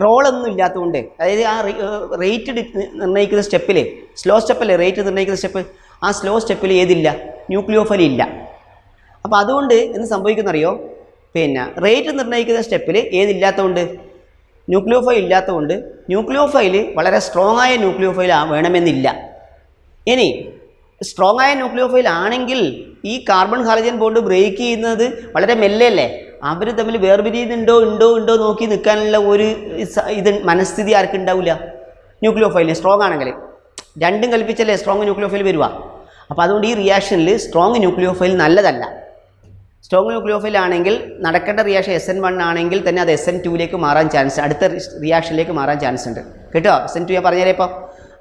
റോളൊന്നും ഇല്ലാത്തതുകൊണ്ട്, അതായത് ആ rate നിർണ്ണയിക്കുന്ന സ്റ്റെപ്പിൽ, സ്ലോ സ്റ്റെപ്പല്ലേ റേറ്റ് നിർണ്ണയിക്കുന്ന സ്റ്റെപ്പ്, ആ സ്ലോ സ്റ്റെപ്പിൽ ഏതില്ല? ന്യൂക്ലിയോഫൈൽ ഇല്ല. അപ്പോൾ അതുകൊണ്ട് എന്ത് സംഭവിക്കുന്നറിയോ? പിന്നെ റേറ്റ് നിർണ്ണയിക്കുന്ന സ്റ്റെപ്പിൽ ഏതില്ലാത്തതുകൊണ്ട്? ന്യൂക്ലിയോഫൈൽ ഇല്ലാത്തതുകൊണ്ട് ന്യൂക്ലിയോഫൈൽ വളരെ സ്ട്രോങ് ആയ ന്യൂക്ലിയോഫൈൽ വേണമെന്നില്ല. ഇനി സ്ട്രോങ് ആയ ന്യൂക്ലിയോഫൈൽ ആണെങ്കിൽ ഈ കാർബൺ ഹാലജൻ ബോണ്ട് ബ്രേക്ക് ചെയ്യുന്നത് വളരെ മെല്ലെയല്ലേ? അവർ തമ്മിൽ വേർപിരിയുന്നുണ്ടോ നോക്കി നിൽക്കാനുള്ള ഒരു ഇത് മനസ്ഥിതി ആർക്കും ഉണ്ടാവില്ല ന്യൂക്ലിയോഫൈലിന്. സ്ട്രോങ് ആണെങ്കിൽ രണ്ടും കൽപ്പിച്ചല്ലേ സ്ട്രോങ് ന്യൂക്ലിയോഫൈൽ വരിക. അപ്പോൾ അതുകൊണ്ട് ഈ റിയാക്ഷനിൽ സ്ട്രോങ് ന്യൂക്ലിയോഫൈൽ നല്ലതല്ല. സ്ട്രോങ് ന്യൂക്ലിയോഫൈൽ ആണെങ്കിൽ നടക്കേണ്ട റിയാക്ഷൻ SN1 ആണെങ്കിൽ തന്നെ അത് SN2ലേക്ക് മാറാൻ ചാൻസ്, അടുത്ത റിയാക്ഷനിലേക്ക് മാറാൻ ചാൻസ് ഉണ്ട് കേട്ടോ. SN2 ഞാൻ പറഞ്ഞുതരാം ഇപ്പോൾ.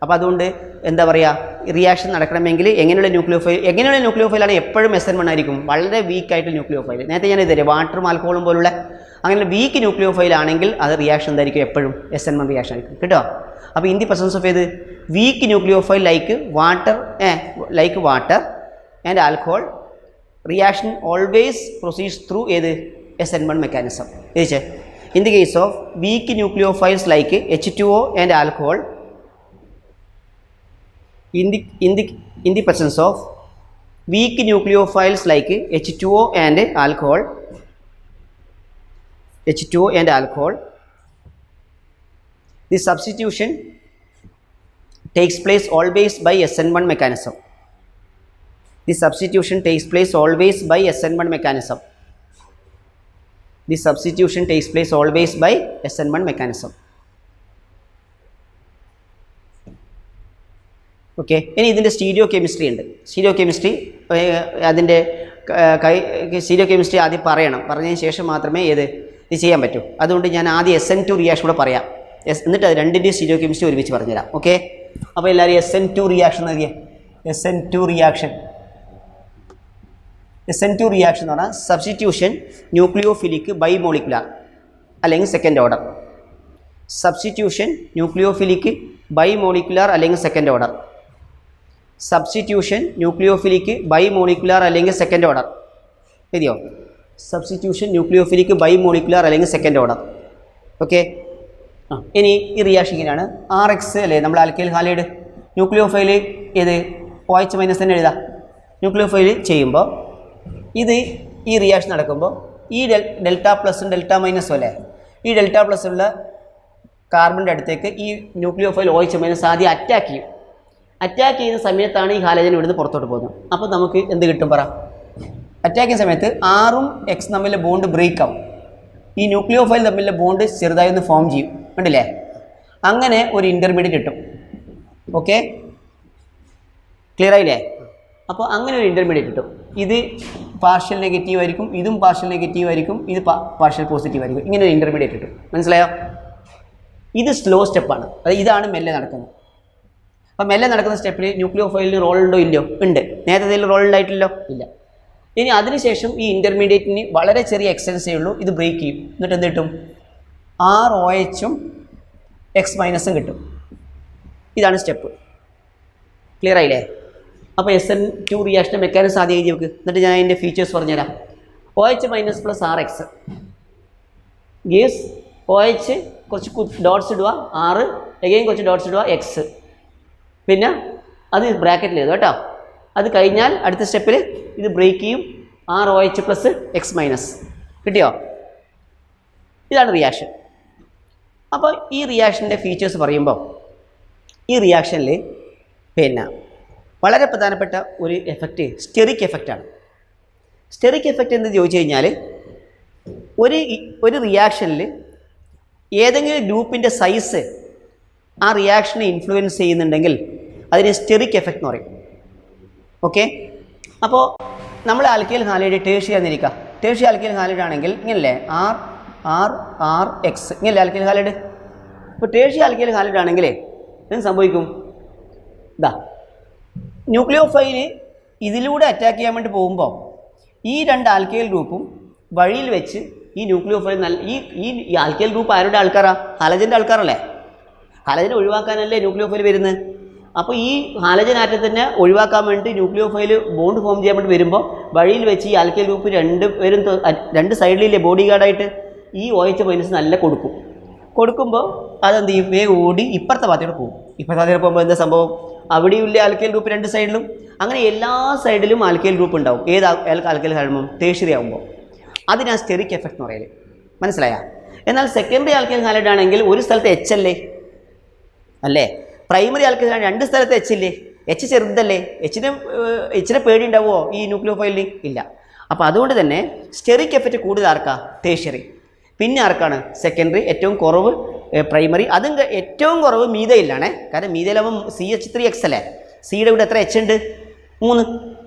അപ്പോൾ അതുകൊണ്ട് എന്താ പറയുക, റിയാക്ഷൻ നടക്കണമെങ്കിൽ എങ്ങനെയുള്ള ന്യൂക്ലിയോഫൈലാണ് എപ്പോഴും SN1 ആയിരിക്കും, വളരെ വീക്കായിട്ട് ന്യൂക്ലിയോഫൈൽ. നേരത്തെ ഞാൻ ഇതുവരെ വാട്ടറും ആൽക്കഹോളും പോലുള്ള അങ്ങനെ വീക്ക് ന്യൂക്ലിയോഫൈൽ ആണെങ്കിൽ അത് റിയാക്ഷൻ എന്തായിരിക്കും? എപ്പോഴും SN1 റിയാക്ഷൻ ആയിരിക്കും കേട്ടോ. അപ്പോൾ ഇൻ ദി പ്രസൻസ് ഓഫ് ഏത് weak nucleophile like water and alcohol, reaction always proceeds through ഏത്? SN1 mechanism. ചോദിച്ചേ, in the case of weak nucleophiles like H2O and alcohol, in the presence of weak nucleophiles like H2O and alcohol, the substitution takes place always by SN1 mechanism. The substitution takes place always by SN1 mechanism. The substitution takes place always by SN1 mechanism. Okay, ഇനി ഇതിൻ്റെ stereo chemistry ഉണ്ട്. Stereo chemistry അതിൻ്റെ stereo chemistry ആദ്യം പറയണം, പറഞ്ഞതിന് ശേഷം മാത്രമേ ഇത് ചെയ്യാൻ പറ്റൂ. അതുകൊണ്ട് ഞാൻ ആദ്യം SN2 റിയാക്ഷൻ കൂടെ പറയാം, എന്നിട്ട് അത് രണ്ടിൻ്റെ സ്റ്റീരിയോ കെമിസ്ട്രി ഒരുമിച്ച് പറഞ്ഞുതരാം. ഓക്കെ, അപ്പോൾ എല്ലാവരും SN2 റിയാക്ഷൻ നൽകിയ SN2 റിയാക്ഷൻ എന്ന് പറഞ്ഞാൽ സബ്സ്റ്റിറ്റ്യൂഷൻ ന്യൂക്ലിയോഫിലിക് ബൈമോളിക്കുലാർ അല്ലെങ്കിൽ സെക്കൻഡ് ഓർഡർ. സബ്സ്റ്റിറ്റ്യൂഷൻ ന്യൂക്ലിയോഫിലിക് ബൈമോളിക്കുലാർ അല്ലെങ്കിൽ സെക്കൻഡ് ഓർഡർ. സബ്സ്റ്റിറ്റ്യൂഷൻ ന്യൂക്ലിയോഫിലിക് ബൈമോളിക്കുലാർ അല്ലെങ്കിൽ സെക്കൻഡ് ഓർഡർ. ശരിയോ? സബ്സ്റ്റിറ്റ്യൂഷൻ ന്യൂക്ലിയോഫിലിക് ബൈമോളിക്കുലാർ അല്ലെങ്കിൽ സെക്കൻഡ് ഓർഡർ. ഓക്കെ, ഇനി ഈ റിയാക്ഷൻ ഇങ്ങനെയാണ്. RX അല്ലേ നമ്മൾ ആൽക്കൈൽ ഹാലൈഡ്, ന്യൂക്ലിയോഫൈൽ ഏത്? OH മൈനസ് തന്നെ എഴുതാം. ന്യൂക്ലിയോഫൈൽ ചെയ്യുമ്പോൾ ഇത് ഈ റിയാക്ഷൻ നടക്കുമ്പോൾ ഈ ഡെൽറ്റ പ്ലസും ഡെൽറ്റ മൈനസും അല്ലേ, ഈ ഡെൽറ്റ പ്ലസ് ഉള്ള കാർബണിൻ്റെ അടുത്തേക്ക് ഈ ന്യൂക്ലിയോഫൈൽ OH മൈനസ് ആദ്യം അറ്റാക്ക് ചെയ്യും. അറ്റാക്ക് ചെയ്യുന്ന സമയത്താണ് ഈ ഹാലജൻ ഇവിടുന്ന് പുറത്തോട്ട് പോകുന്നത്. അപ്പോൾ നമുക്ക് എന്ത് കിട്ടും പറ? അറ്റാക്ക് ചെയ്യുന്ന സമയത്ത് Rഉം X തമ്മിലെ ബോണ്ട് ബ്രേക്ക് ആവും. ഈ ന്യൂക്ലിയോഫൈൽ തമ്മിലെ ബോണ്ട് ചെറുതായി ഒന്ന് ഫോം ചെയ്യും, കണ്ടില്ലേ? അങ്ങനെ ഒരു ഇൻ്റർമീഡിയറ്റ് കിട്ടും. ഓക്കെ, ക്ലിയർ ആയില്ലേ? അപ്പോൾ അങ്ങനെ ഒരു ഇൻ്റർമീഡിയറ്റ് കിട്ടും. ഇത് പാർഷ്യൽ നെഗറ്റീവ് ആയിരിക്കും, ഇതും പാർഷ്യൽ നെഗറ്റീവ് ആയിരിക്കും, ഇത് പാർഷ്യൽ പോസിറ്റീവ് ആയിരിക്കും. ഇങ്ങനെ ഒരു ഇൻ്റർമീഡിയറ്റ് കിട്ടും. മനസ്സിലായോ? ഇത് സ്ലോ സ്റ്റെപ്പാണ്, അത് ഇതാണ് മെല്ലെ നടക്കുന്നത്. അപ്പം മെല്ലെ നടക്കുന്ന സ്റ്റെപ്പിൽ ന്യൂക്ലിയോഫൈലിന് റോൾ ഉണ്ടോ ഇല്ലയോ? ഉണ്ട്. നേരത്തെ റോൾ ഉണ്ടായിട്ടില്ലോ? ഇല്ല. ഇനി അതിനുശേഷം ഈ ഇൻ്റർമീഡിയറ്റിന് വളരെ ചെറിയ എക്സ്റ്റൻസേ ഉള്ളൂ. ഇത് ബ്രേക്ക് ചെയ്യും. എന്നിട്ട് എന്ത് കിട്ടും? ROHഉം X- കിട്ടും. ഇതാണ് സ്റ്റെപ്പ്. ക്ലിയർ ആയില്ലേ? അപ്പോൾ SN2 റിയാക്ഷൻ മെക്കാനിസം ആദ്യം എഴുതി വെക്ക്. എന്നിട്ട് ഞാൻ അതിൻ്റെ ഫീച്ചേഴ്സ് പറഞ്ഞുതരാം. OH- + RX ഗീവ്സ് OH കുറച്ച് ഡോട്ട്സ് ഇടുക, R എഗെയിൻ കുറച്ച് ഡോട്ട്സ് ഇടുക, X. പിന്നെ അത് ബ്രാക്കറ്റിൽ എഴുതുക കേട്ടോ. അത് കഴിഞ്ഞാൽ അടുത്ത സ്റ്റെപ്പിൽ ഇത് ബ്രേക്ക് ചെയ്യും. ROH + X-. കിട്ടിയോ? ഇതാണ് റിയാക്ഷൻ. അപ്പോൾ ഈ റിയാക്ഷൻ്റെ ഫീച്ചേഴ്സ് പറയുമ്പോൾ ഈ റിയാക്ഷനിൽ പിന്നെ വളരെ പ്രധാനപ്പെട്ട ഒരു എഫക്റ്റ് സ്റ്റെറിക് എഫക്റ്റാണ്. സ്റ്റെറിക് എഫക്റ്റ് എന്ന് ചോദിച്ചു കഴിഞ്ഞാൽ ഒരു റിയാക്ഷനിൽ ഏതെങ്കിലും ഗ്രൂപ്പിൻ്റെ സൈസ് ആ റിയാക്ഷനെ ഇൻഫ്ലുവൻസ് ചെയ്യുന്നുണ്ടെങ്കിൽ അതിന് സ്റ്റെറിക് എഫക്റ്റ് എന്ന് പറയും. ഓക്കെ. അപ്പോൾ നമ്മൾ ആൽക്കൈൽ ഹാലൈഡ് ടേർഷ്യറി എന്നിരിക്കുക. ടേർഷ്യറി ആൽക്കൈൽ ഹാലൈഡ് ആണെങ്കിൽ ഇങ്ങനല്ലേ RX ഇങ്ങനല്ലേ ആൽക്കൈൽ ഹാലൈഡ്. ഇപ്പോൾ ടേർഷ്യറി ആൽക്കൈൽ ഹാലൈഡ് ആണെങ്കിൽ എന്ത് സംഭവിക്കും? ഇതാ ന്യൂക്ലിയോഫൈൽ ഇതിലൂടെ അറ്റാക്ക് ചെയ്യാൻ വേണ്ടി പോകുമ്പോൾ ഈ രണ്ട് ആൽക്കൈൽ ഗ്രൂപ്പും വഴിയിൽ വെച്ച് ഈ ന്യൂക്ലിയോഫൈൽ ഈ ആൽക്കൈൽ ഗ്രൂപ്പ് ആരുടെ ആൾക്കാരാണ്? ഹാലജൻ്റെ ആൾക്കാരല്ലേ. ഹാലജനെ ഒഴിവാക്കാനല്ലേ ന്യൂക്ലിയോഫൈൽ വരുന്നത്. അപ്പോൾ ഈ ഹാലജൻ ആറ്റത്തിനെ ഒഴിവാക്കാൻ വേണ്ടി ന്യൂക്ലിയോഫൈൽ ബോണ്ട് ഫോം ചെയ്യാൻ വേണ്ടി വരുമ്പോൾ വഴിയിൽ വെച്ച് ഈ ആൽക്കൈൽ ഗ്രൂപ്പ് രണ്ട് സൈഡിലെ ബോഡി ഗാർഡായിട്ട് ഈ OH- നല്ല കൊടുക്കുമ്പോൾ അതെന്ത് ചെയ്യും? വേഗം ഓടി ഇപ്പുറത്തെ ഭാഗത്തോട്ട് പോകും. ഇപ്പുറത്തെ ഭാഗത്തോട്ട് പോകുമ്പോൾ എന്താ സംഭവം? അവിടെയുള്ള ആൽക്കൈൽ ഗ്രൂപ്പ് രണ്ട് സൈഡിലും, അങ്ങനെ എല്ലാ സൈഡിലും ആൽക്കൈൽ ഗ്രൂപ്പ് ഉണ്ടാവും. ഏത് ആൽക്കൈൽ ഹാലൈഡ്? ടേർഷ്യറി ആകുമ്പോൾ. അതിനാ സ്റ്റെറിക് എഫക്റ്റ് എന്ന് പറയുന്നത്. മനസ്സിലായ? എന്നാൽ സെക്കൻഡറി ആൽക്കൈൽ ഹാലൈഡ് ആണെങ്കിൽ ഒരു സ്ഥലത്ത് H അല്ലേ? പ്രൈമറി ആൽക്കൈൽ ഹാലൈഡ് രണ്ട് സ്ഥലത്ത് H ഇല്ലേ? H ചെറുതല്ലേ? Hനെ പേടി ഉണ്ടാവുമോ ഈ ന്യൂക്ലിയോഫൈലിന്? ഇല്ല. അപ്പോൾ അതുകൊണ്ട് തന്നെ സ്റ്റെറിക് എഫക്റ്റ് കൂടുതൽ ആർക്കാ? ടേർഷ്യറി. പിന്നെ ആർക്കാണ്? സെക്കൻഡറി. ഏറ്റവും കുറവ് പ്രൈമറി. അതും ഏറ്റവും കുറവ് മീതയിലാണേ. കാരണം മീതയിലാവുമ്പോൾ CH3X അല്ലേ? സിയുടെ ഇവിടെ എത്ര H ഉണ്ട്? 3.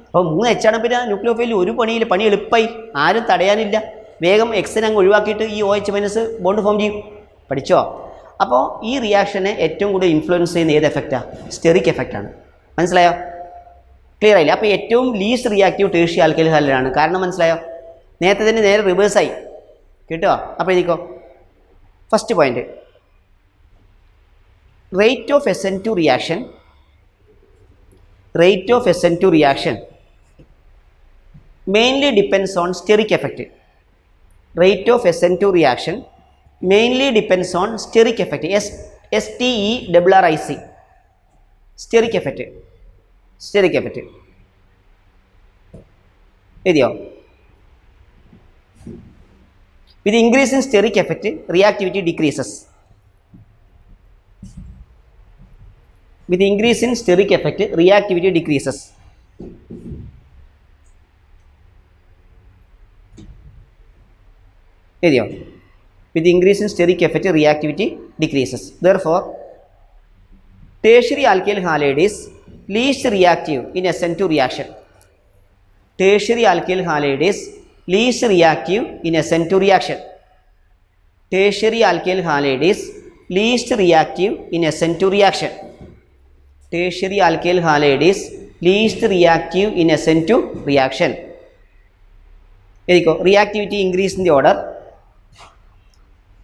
അപ്പോൾ 3 H ആണ്. പിന്നെ ന്യൂക്ലിയോഫൈലിൽ ഒരു പണിയില്ല, പണി എളുപ്പമായി, ആരും തടയാനില്ല. വേഗം Xനെ അങ്ങ് ഒഴിവാക്കിയിട്ട് ഈ OH- ബോണ്ട് ഫോം ചെയ്യും. പഠിച്ചോ? അപ്പോൾ ഈ റിയാക്ഷനെ ഏറ്റവും കൂടുതൽ ഇൻഫ്ലുവൻസ് ചെയ്യുന്ന ഏത് എഫക്റ്റാണ്? സ്റ്റെറിക് എഫക്റ്റാണ്. മനസ്സിലായോ? ക്ലിയർ ആയില്ല? അപ്പോൾ ഏറ്റവും least reactive tertiary alkyl halide ആണ്. കാരണം മനസ്സിലായോ? നേരത്തെ തന്നെ നേരെ റിവേഴ്സായി. കേട്ടോ? അപ്പോൾ എഴുതിക്കോ. First point, rate of SN2 reaction mainly depends on steric effect. Rate of SN2 reaction mainly depends on steric effect. STERRIC steric effect. എഴുതിയോ? With increase in steric effect, reactivity decreases. With increase in steric effect, reactivity decreases. With increase in steric effect, reactivity decreases. Therefore, tertiary alkyl halide is least reactive in SN2 reaction. Tertiary alkyl halide is least reactive in SN2 reaction. Tertiary alkyl halide is least reactive in SN2 reaction. Tertiary alkyl halide is least reactive in SN2 reaction. Reactivity increase in the order.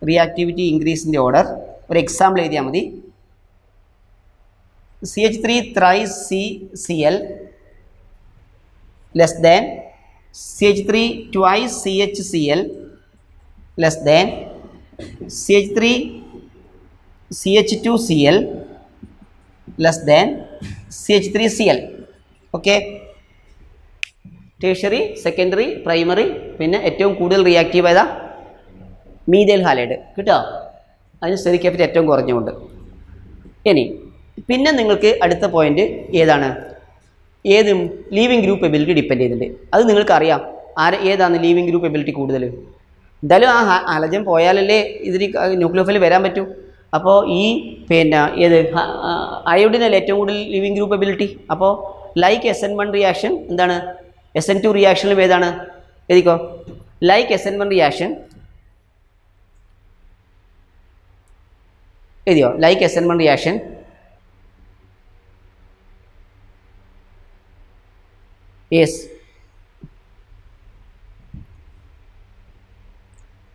Reactivity increase in the order. For example, CH3 thrice CCl less than CH3 twice CHCl less than CH3 CH2Cl less than CH3Cl. Okay. Tertiary, secondary, primary, പിന്നെ ഏറ്റവും കൂടുതൽ reactive ആയതാ methyl halide. കിട്ടോ? അതിന് steric effect ഏറ്റവും കുറഞ്ഞുകൊണ്ട്. ഇനി പിന്നെ നിങ്ങൾക്ക് അടുത്ത പോയിന്റ് ഏതാണ്? ഏതും ലീവിങ് ഗ്രൂപ്പ് എബിലിറ്റി ഡിപ്പെൻഡ് ചെയ്തിട്ടുണ്ട്. അത് നിങ്ങൾക്കറിയാം. ഏതാണ് ലീവിങ് ഗ്രൂപ്പ് എബിലിറ്റി കൂടുതൽ? എന്തായാലും ആ ഹാലജൻ പോയാലല്ലേ ഇതിന് ന്യൂക്ലിയോഫൈൽ വരാൻ പറ്റൂ. അപ്പോൾ ഈ പിന്നെ ഏത് അയോഡിനല്ലേ ഏറ്റവും കൂടുതൽ ലീവിങ് ഗ്രൂപ്പ് എബിലിറ്റി. അപ്പോൾ ലൈക്ക് SN1 റിയാക്ഷൻ എന്താണ്? SN2 റിയാക്ഷനിലും ഏതാണ്? എഴുതിക്കോ. ലൈക്ക് SN1 റിയാക്ഷൻ എഴുതിയോ? ലൈക്ക് SN1 റിയാക്ഷൻ യെസ്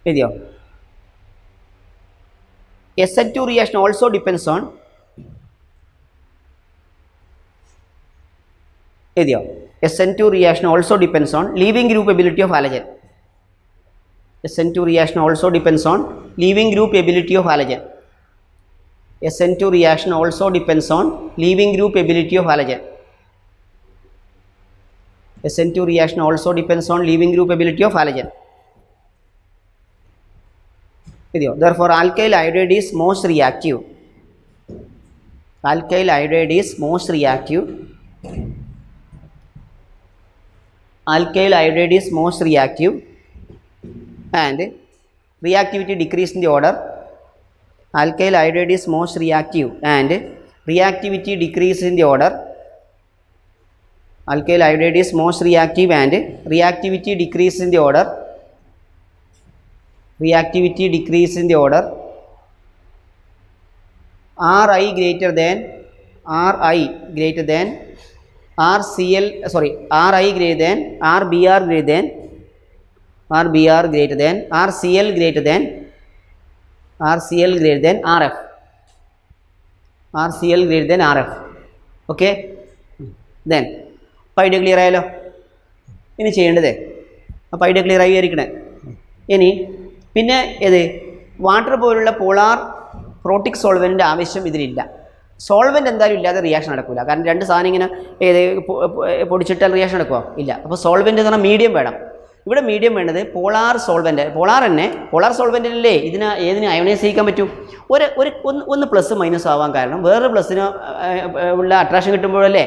എഴുതിയോ? SN2 reaction also depends on എഴുതിയോ? SN2 reaction also depends on leaving group ability of halogen. SN2 reaction also depends on leaving group ability of halogen. SN2 reaction also depends on leaving group ability of halogen. SN2 reaction also depends on leaving group ability of halogen. Therefore, alkyl iodide is most reactive. Alkyl iodide is most reactive. Alkyl iodide is most reactive and reactivity decrease in the order. Alkyl iodide is most reactive and reactivity decrease in the order. Alkyl iodide is most reactive and reactivity decrease in the order. Reactivity decrease in the order. Ri greater than RCl, sorry, Ri greater than RBr greater than RCl greater than RF. RCl greater than RF. Okay, then അപ്പോൾ idea clear ആയല്ലോ. ഇനി ചെയ്യേണ്ടത് അപ്പോൾ idea clear ആയി ആയിരിക്കണേ. ഇനി പിന്നെ ഏത് water പോലുള്ള പോളാർ പ്രോട്ടിക് സോൾവെൻ്റ് ആവശ്യം ഇതിലില്ല. സോൾവെൻ്റ് എന്തായാലും ഇല്ലാതെ റിയാക്ഷൻ നടക്കില്ല. കാരണം രണ്ട് സാധനം ഇങ്ങനെ ഏത് പൊടിച്ചിട്ടാൽ റിയാക്ഷൻ നടക്കുമോ? ഇല്ല. അപ്പോൾ സോൾവെൻ്റ് എന്ന് പറഞ്ഞാൽ മീഡിയം വേണം. ഇവിടെ മീഡിയം വേണ്ടത് പോളാർ സോൾവെൻ്റ്. പോളാർ സോൾവെൻ്റിലല്ലേ ഏതിന് അയോണൈസ് ചെയ്യിക്കാൻ പറ്റൂ? ഒന്ന് പ്ലസ് മൈനസ് ആവാൻ കാരണം വേറൊരു പ്ലസ്സിന് ഉള്ള അട്രാക്ഷൻ കിട്ടുമ്പോഴല്ലേ.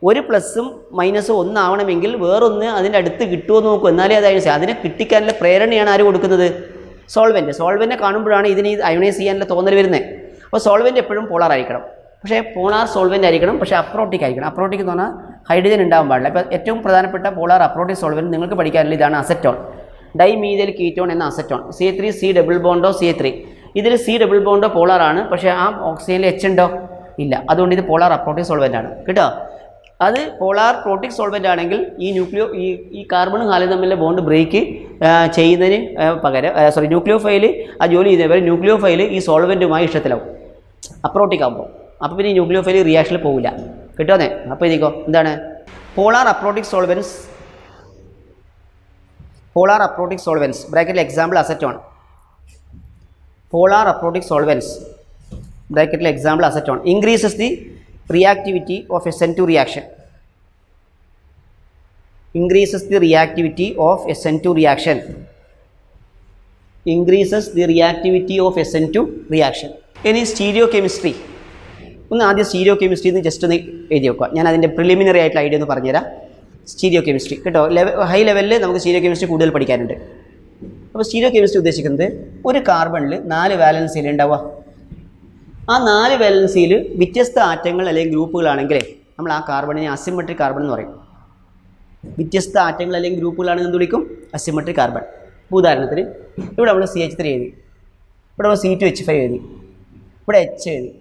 ഒരു പ്ലസ്സും മൈനസും ഒന്നാവണമെങ്കിൽ വേറൊന്ന് അതിൻ്റെ അടുത്ത് കിട്ടുമോ എന്ന് നോക്കും, എന്നാലേ അത് അയോണൈസ്. അതിനെ കിട്ടിക്കാനുള്ള പ്രേരണയാണ് ആര് കൊടുക്കുന്നത്? സോൾവെൻറ്റ് കാണുമ്പോഴാണ് ഇതിന് അയോണൈസ് ചെയ്യാനുള്ള തോന്നൽ വരുന്നത്. അപ്പോൾ സോൾവെൻറ്റ് എപ്പോഴും പോളാർ ആയിരിക്കണം. പക്ഷേ പോളാർ സോൾവെൻ്റ് ആയിരിക്കണം, പക്ഷേ അപ്രോട്ടിക് ആയിരിക്കണം. അപ്രോട്ടിക് എന്ന് പറഞ്ഞാൽ ഹൈഡ്രജൻ ഉണ്ടാകാൻ പാടില്ല. ഇപ്പോൾ ഏറ്റവും പ്രധാനപ്പെട്ട പോളാർ അപ്രോട്ടിക് സോൾവെൻറ്റ് നിങ്ങൾക്ക് പഠിക്കാനുള്ള ഇതാണ് അസറ്റോൺ, ഡൈമീഥൈൽ കീറ്റോൺ എന്ന അസറ്റോൺ. CH3 C ഡബിൾ ബോണ്ടോ CH3. ഇതിൽ C ഡബിൾ ബോണ്ടോ പോളാറാണ്, പക്ഷേ ആ ഓക്സിജനിൽ H ഉണ്ടോ? ഇല്ല. അതുകൊണ്ട് ഇത് പോളാർ അപ്രോട്ടിക് സോൾവെൻ്റ് ആണ് കേട്ടോ. അത് പോളാർ പ്രോട്ടിക് സോൾവെൻ്റ് ആണെങ്കിൽ ഈ കാർബണും ഹാലും തമ്മിലെ ബോണ്ട് ബ്രേക്ക് ചെയ്യുന്നതിന് പകരം ന്യൂക്ലിയോഫൈൽ ആ ജോലി ചെയ്യുന്നവരെ ന്യൂക്ലിയോഫൈൽ ഈ സോൾവെൻറ്റുമായി ഇഷ്ടത്തിലാവും അപ്രോട്ടിക് ആകുമ്പോൾ. അപ്പോൾ പിന്നെ ഈ ന്യൂക്ലിയോഫൈൽ റിയാക്ഷനിൽ പോകില്ല. കിട്ടുമോ? അപ്പോൾ ഇതിക്കോ എന്താണ് പോളാർ അപ്രോട്ടിക് സോൾവെൻസ് ബ്രാക്കറ്റിൽ example acetone. Polar aprotic solvents ബ്രാക്കറ്റിൽ example acetone increases the reactivity of SN2 reaction. Increases the reactivity of SN2 reaction. Increases the reactivity of SN2 reaction. ഇനി സ്റ്റീരിയോ കെമിസ്ട്രി ഒന്ന് ആദ്യം സ്റ്റീരിയോ കെമിസ്ട്രി എന്ന് just ഒന്ന് എഴുതി വെക്കുക. ഞാൻ അതിൻ്റെ പ്രിലിമിനറി ആയിട്ടുള്ള ഐഡിയ ഒന്ന് പറഞ്ഞുതരാം. സ്റ്റീരിയോ കെമിസ്ട്രി കേട്ടോ, ഹൈ ലെവലിൽ നമുക്ക് സ്റ്റീരിയോ കെമിസ്ട്രി കൂടുതൽ പഠിക്കാനുണ്ട്. അപ്പോൾ സ്റ്റീരിയോ കെമിസ്ട്രി ഉദ്ദേശിക്കുന്നത് ഒരു കാർബണിൽ 4 വാലൻസിയിൽ ഉണ്ടാവുക. ആ 4 വാലൻസിയിൽ വ്യത്യസ്ത ആറ്റങ്ങൾ അല്ലെങ്കിൽ ഗ്രൂപ്പുകളാണെങ്കിൽ നമ്മൾ ആ കാർബണിനെ അസിമെട്രിക് കാർബൺ എന്ന് പറയും. വ്യത്യസ്ത ആറ്റങ്ങൾ അല്ലെങ്കിൽ ഗ്രൂപ്പുകളാണെന്ന് എന്ത് വിളിക്കും? Asymmetric carbon. ഉദാഹരണത്തിന് ഇവിടെ നമ്മൾ CH3 എഴുതി, ഇവിടെ നമ്മൾ C2H5 എഴുതി, ഇവിടെ H എഴുതി,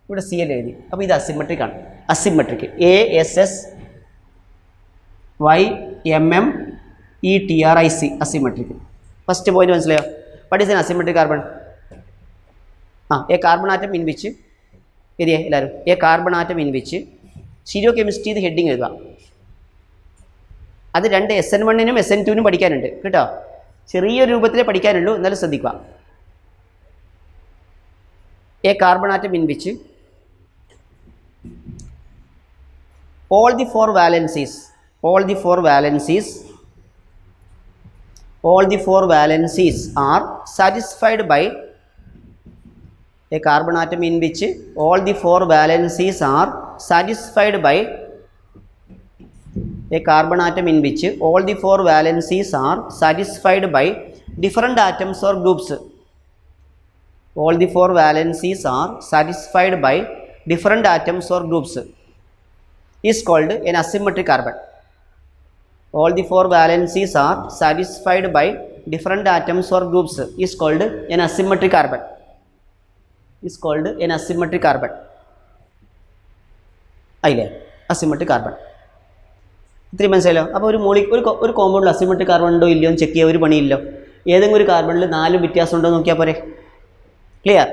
ഇവിടെ Cl എഴുതി. അപ്പോൾ ഇത് അസിമെട്രിക് ആണ്. Asymmetric ASSYMMETRIC asymmetric. First point മനസ്സിലായോ? What is an asymmetric carbon? A carbon atom in which എഴുതിയേ എല്ലാവരും. A carbon atom in which stereochemistry ഇത് ഹെഡിങ് എഴുതുക. അത് 2 SN1-നും SN2-നും പഠിക്കാനുണ്ട് കേട്ടോ. ചെറിയൊരു രൂപത്തിലേ പഠിക്കാനുള്ളൂ, എന്നാലും ശ്രദ്ധിക്കുക. A carbon atom in which all the four valencies are satisfied by a carbon atom in which all the 4 valencies are satisfied by a carbon atom in which all the 4 valencies are satisfied by different atoms or groups. All the 4 valencies are satisfied by different atoms or groups is called an asymmetric carbon. All the 4 valencies are satisfied by different atoms or groups is called an asymmetric carbon. Asymmetric carbon. Asymmetric carbon. ഇത്രയും മനസ്സിലായല്ലോ. അപ്പോൾ ഒരു കോമ്പൗണ്ടിൽ asymmetric carbon ഉണ്ടോ ഇല്ലയോ എന്ന് check ചെയ്യുക, ഒരു പണിയില്ലോ. ഏതെങ്കിലും ഒരു കാർബണിൽ 4 വ്യത്യാസം ഉണ്ടോ എന്ന് നോക്കിയാൽ പോരെ. ക്ലിയർ?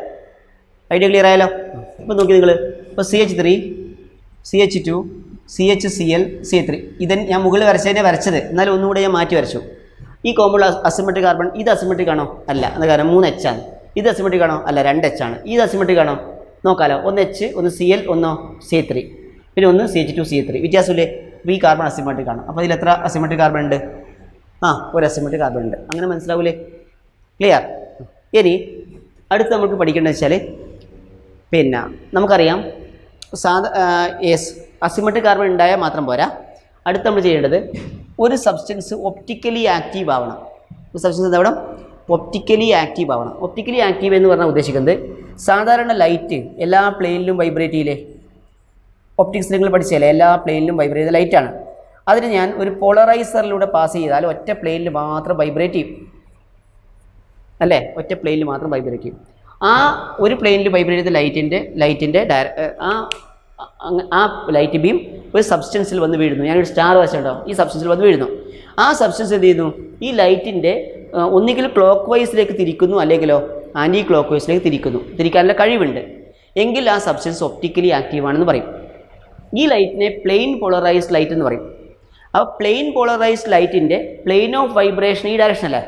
ഐഡിയ ക്ലിയർ ആയാലോ? ഇപ്പോൾ നോക്കി നിങ്ങൾ, ഇപ്പോൾ CH3 CH2 CHCl CH3 ഞാൻ മുകളിൽ വരച്ചത്, എന്നാലും ഒന്നുകൂടെ ഞാൻ മാറ്റി വരച്ചു. ഈ കോമ്പൗണ്ട് അസിമെട്രിക് കാർബൺ, ഇത് അസിമെട്രിക് ആണോ? അല്ല. എന്താ കാരണം 3H ആണ്. ഇത് അസിമെട്രിക് ആണോ? അല്ല, 2H ആണ്. ഇത് അസിമെട്രിക് ആണോ? നോക്കാമല്ലോ. 1H, 1 Cl, 1 CH3, പിന്നെ 1 CH2 CH3. വ്യത്യാസമില്ലേ? അപ്പോൾ ഈ കാർബൺ അസിമെട്രിക് ആണ്. അപ്പോൾ ഇതിൽ എത്ര അസിമെട്രിക് കാർബൺ ഉണ്ട്? ഒരു അസിമെട്രിക് കാർബൺ ഉണ്ട്. അങ്ങനെ മനസ്സിലാവൂലേ? ക്ലിയർ? ഇനി അടുത്ത് നമുക്ക് പഠിക്കേണ്ടത് വെച്ചാൽ, പിന്നെ നമുക്കറിയാം അസിമെട്രിക് കാർബൺ ഉണ്ടായാൽ മാത്രം പോരാ. അടുത്ത് നമ്മൾ ചെയ്യേണ്ടത്, ഒരു സബ്സ്റ്റൻസ് ഒപ്റ്റിക്കലി ആക്റ്റീവ് ആവണം. ഒരു സബ്സ്റ്റൻസ് എന്താ വേണം? ഒപ്റ്റിക്കലി ആക്റ്റീവ് ആവണം. ഒപ്റ്റിക്കലി ആക്റ്റീവ് എന്ന് പറഞ്ഞാൽ ഉദ്ദേശിക്കുന്നത്, സാധാരണ ലൈറ്റ് എല്ലാ പ്ലെയിനിലും വൈബ്രേറ്റ് ചെയ്യില്ലേ? ഒപ്റ്റിക്സ് നിങ്ങൾ പഠിച്ചല്ലേ, എല്ലാ പ്ലെയിനിലും വൈബ്രേറ്റ് ചെയ്ത ലൈറ്റാണ്. അതിന് ഞാൻ ഒരു പോളറൈസറിലൂടെ പാസ് ചെയ്താൽ ഒറ്റ പ്ലെയിനിൽ മാത്രം വൈബ്രേറ്റ് ചെയ്യും അല്ലേ? ഒറ്റ പ്ലെയിനിൽ മാത്രം വൈബ്രേറ്റ് ചെയ്യും. ആ ഒരു പ്ലെയിനിൽ വൈബ്രേറ്റ് ചെയ്ത ലൈറ്റിൻ്റെ ആ ലൈറ്റ് ബീം ഒരു സബ്സ്റ്റൻസിൽ വന്ന് വീഴുന്നു. ഞാനൊരു സ്റ്റാർ വരച്ചിട്ടുണ്ടോ? ഈ സബ്സ്റ്റൻസിൽ വന്ന് വീഴുന്നു. ആ സബ്സ്റ്റൻസ് എന്ത് ചെയ്യുന്നു? ഈ ലൈറ്റിൻ്റെ ഒന്നുകിൽ ക്ലോക്ക് വൈസിലേക്ക് തിരിക്കുന്നു, അല്ലെങ്കിലോ ആൻറ്റി ക്ലോക്ക് വൈസിലേക്ക് തിരിക്കാനുള്ള കഴിവുണ്ട്. എങ്കിൽ ആ സബ്സ്റ്റൻസ് ഒപ്റ്റിക്കലി ആക്റ്റീവാണെന്ന് പറയും. ഈ ലൈറ്റിനെ പ്ലെയിൻ പോളറൈസ്ഡ് ലൈറ്റ് എന്ന് പറയും. അപ്പോൾ പ്ലെയിൻ പോളറൈസ്ഡ് ലൈറ്റിൻ്റെ പ്ലെയിൻ ഓഫ് വൈബ്രേഷൻ ഈ ഡയറക്ഷനല്ലേ?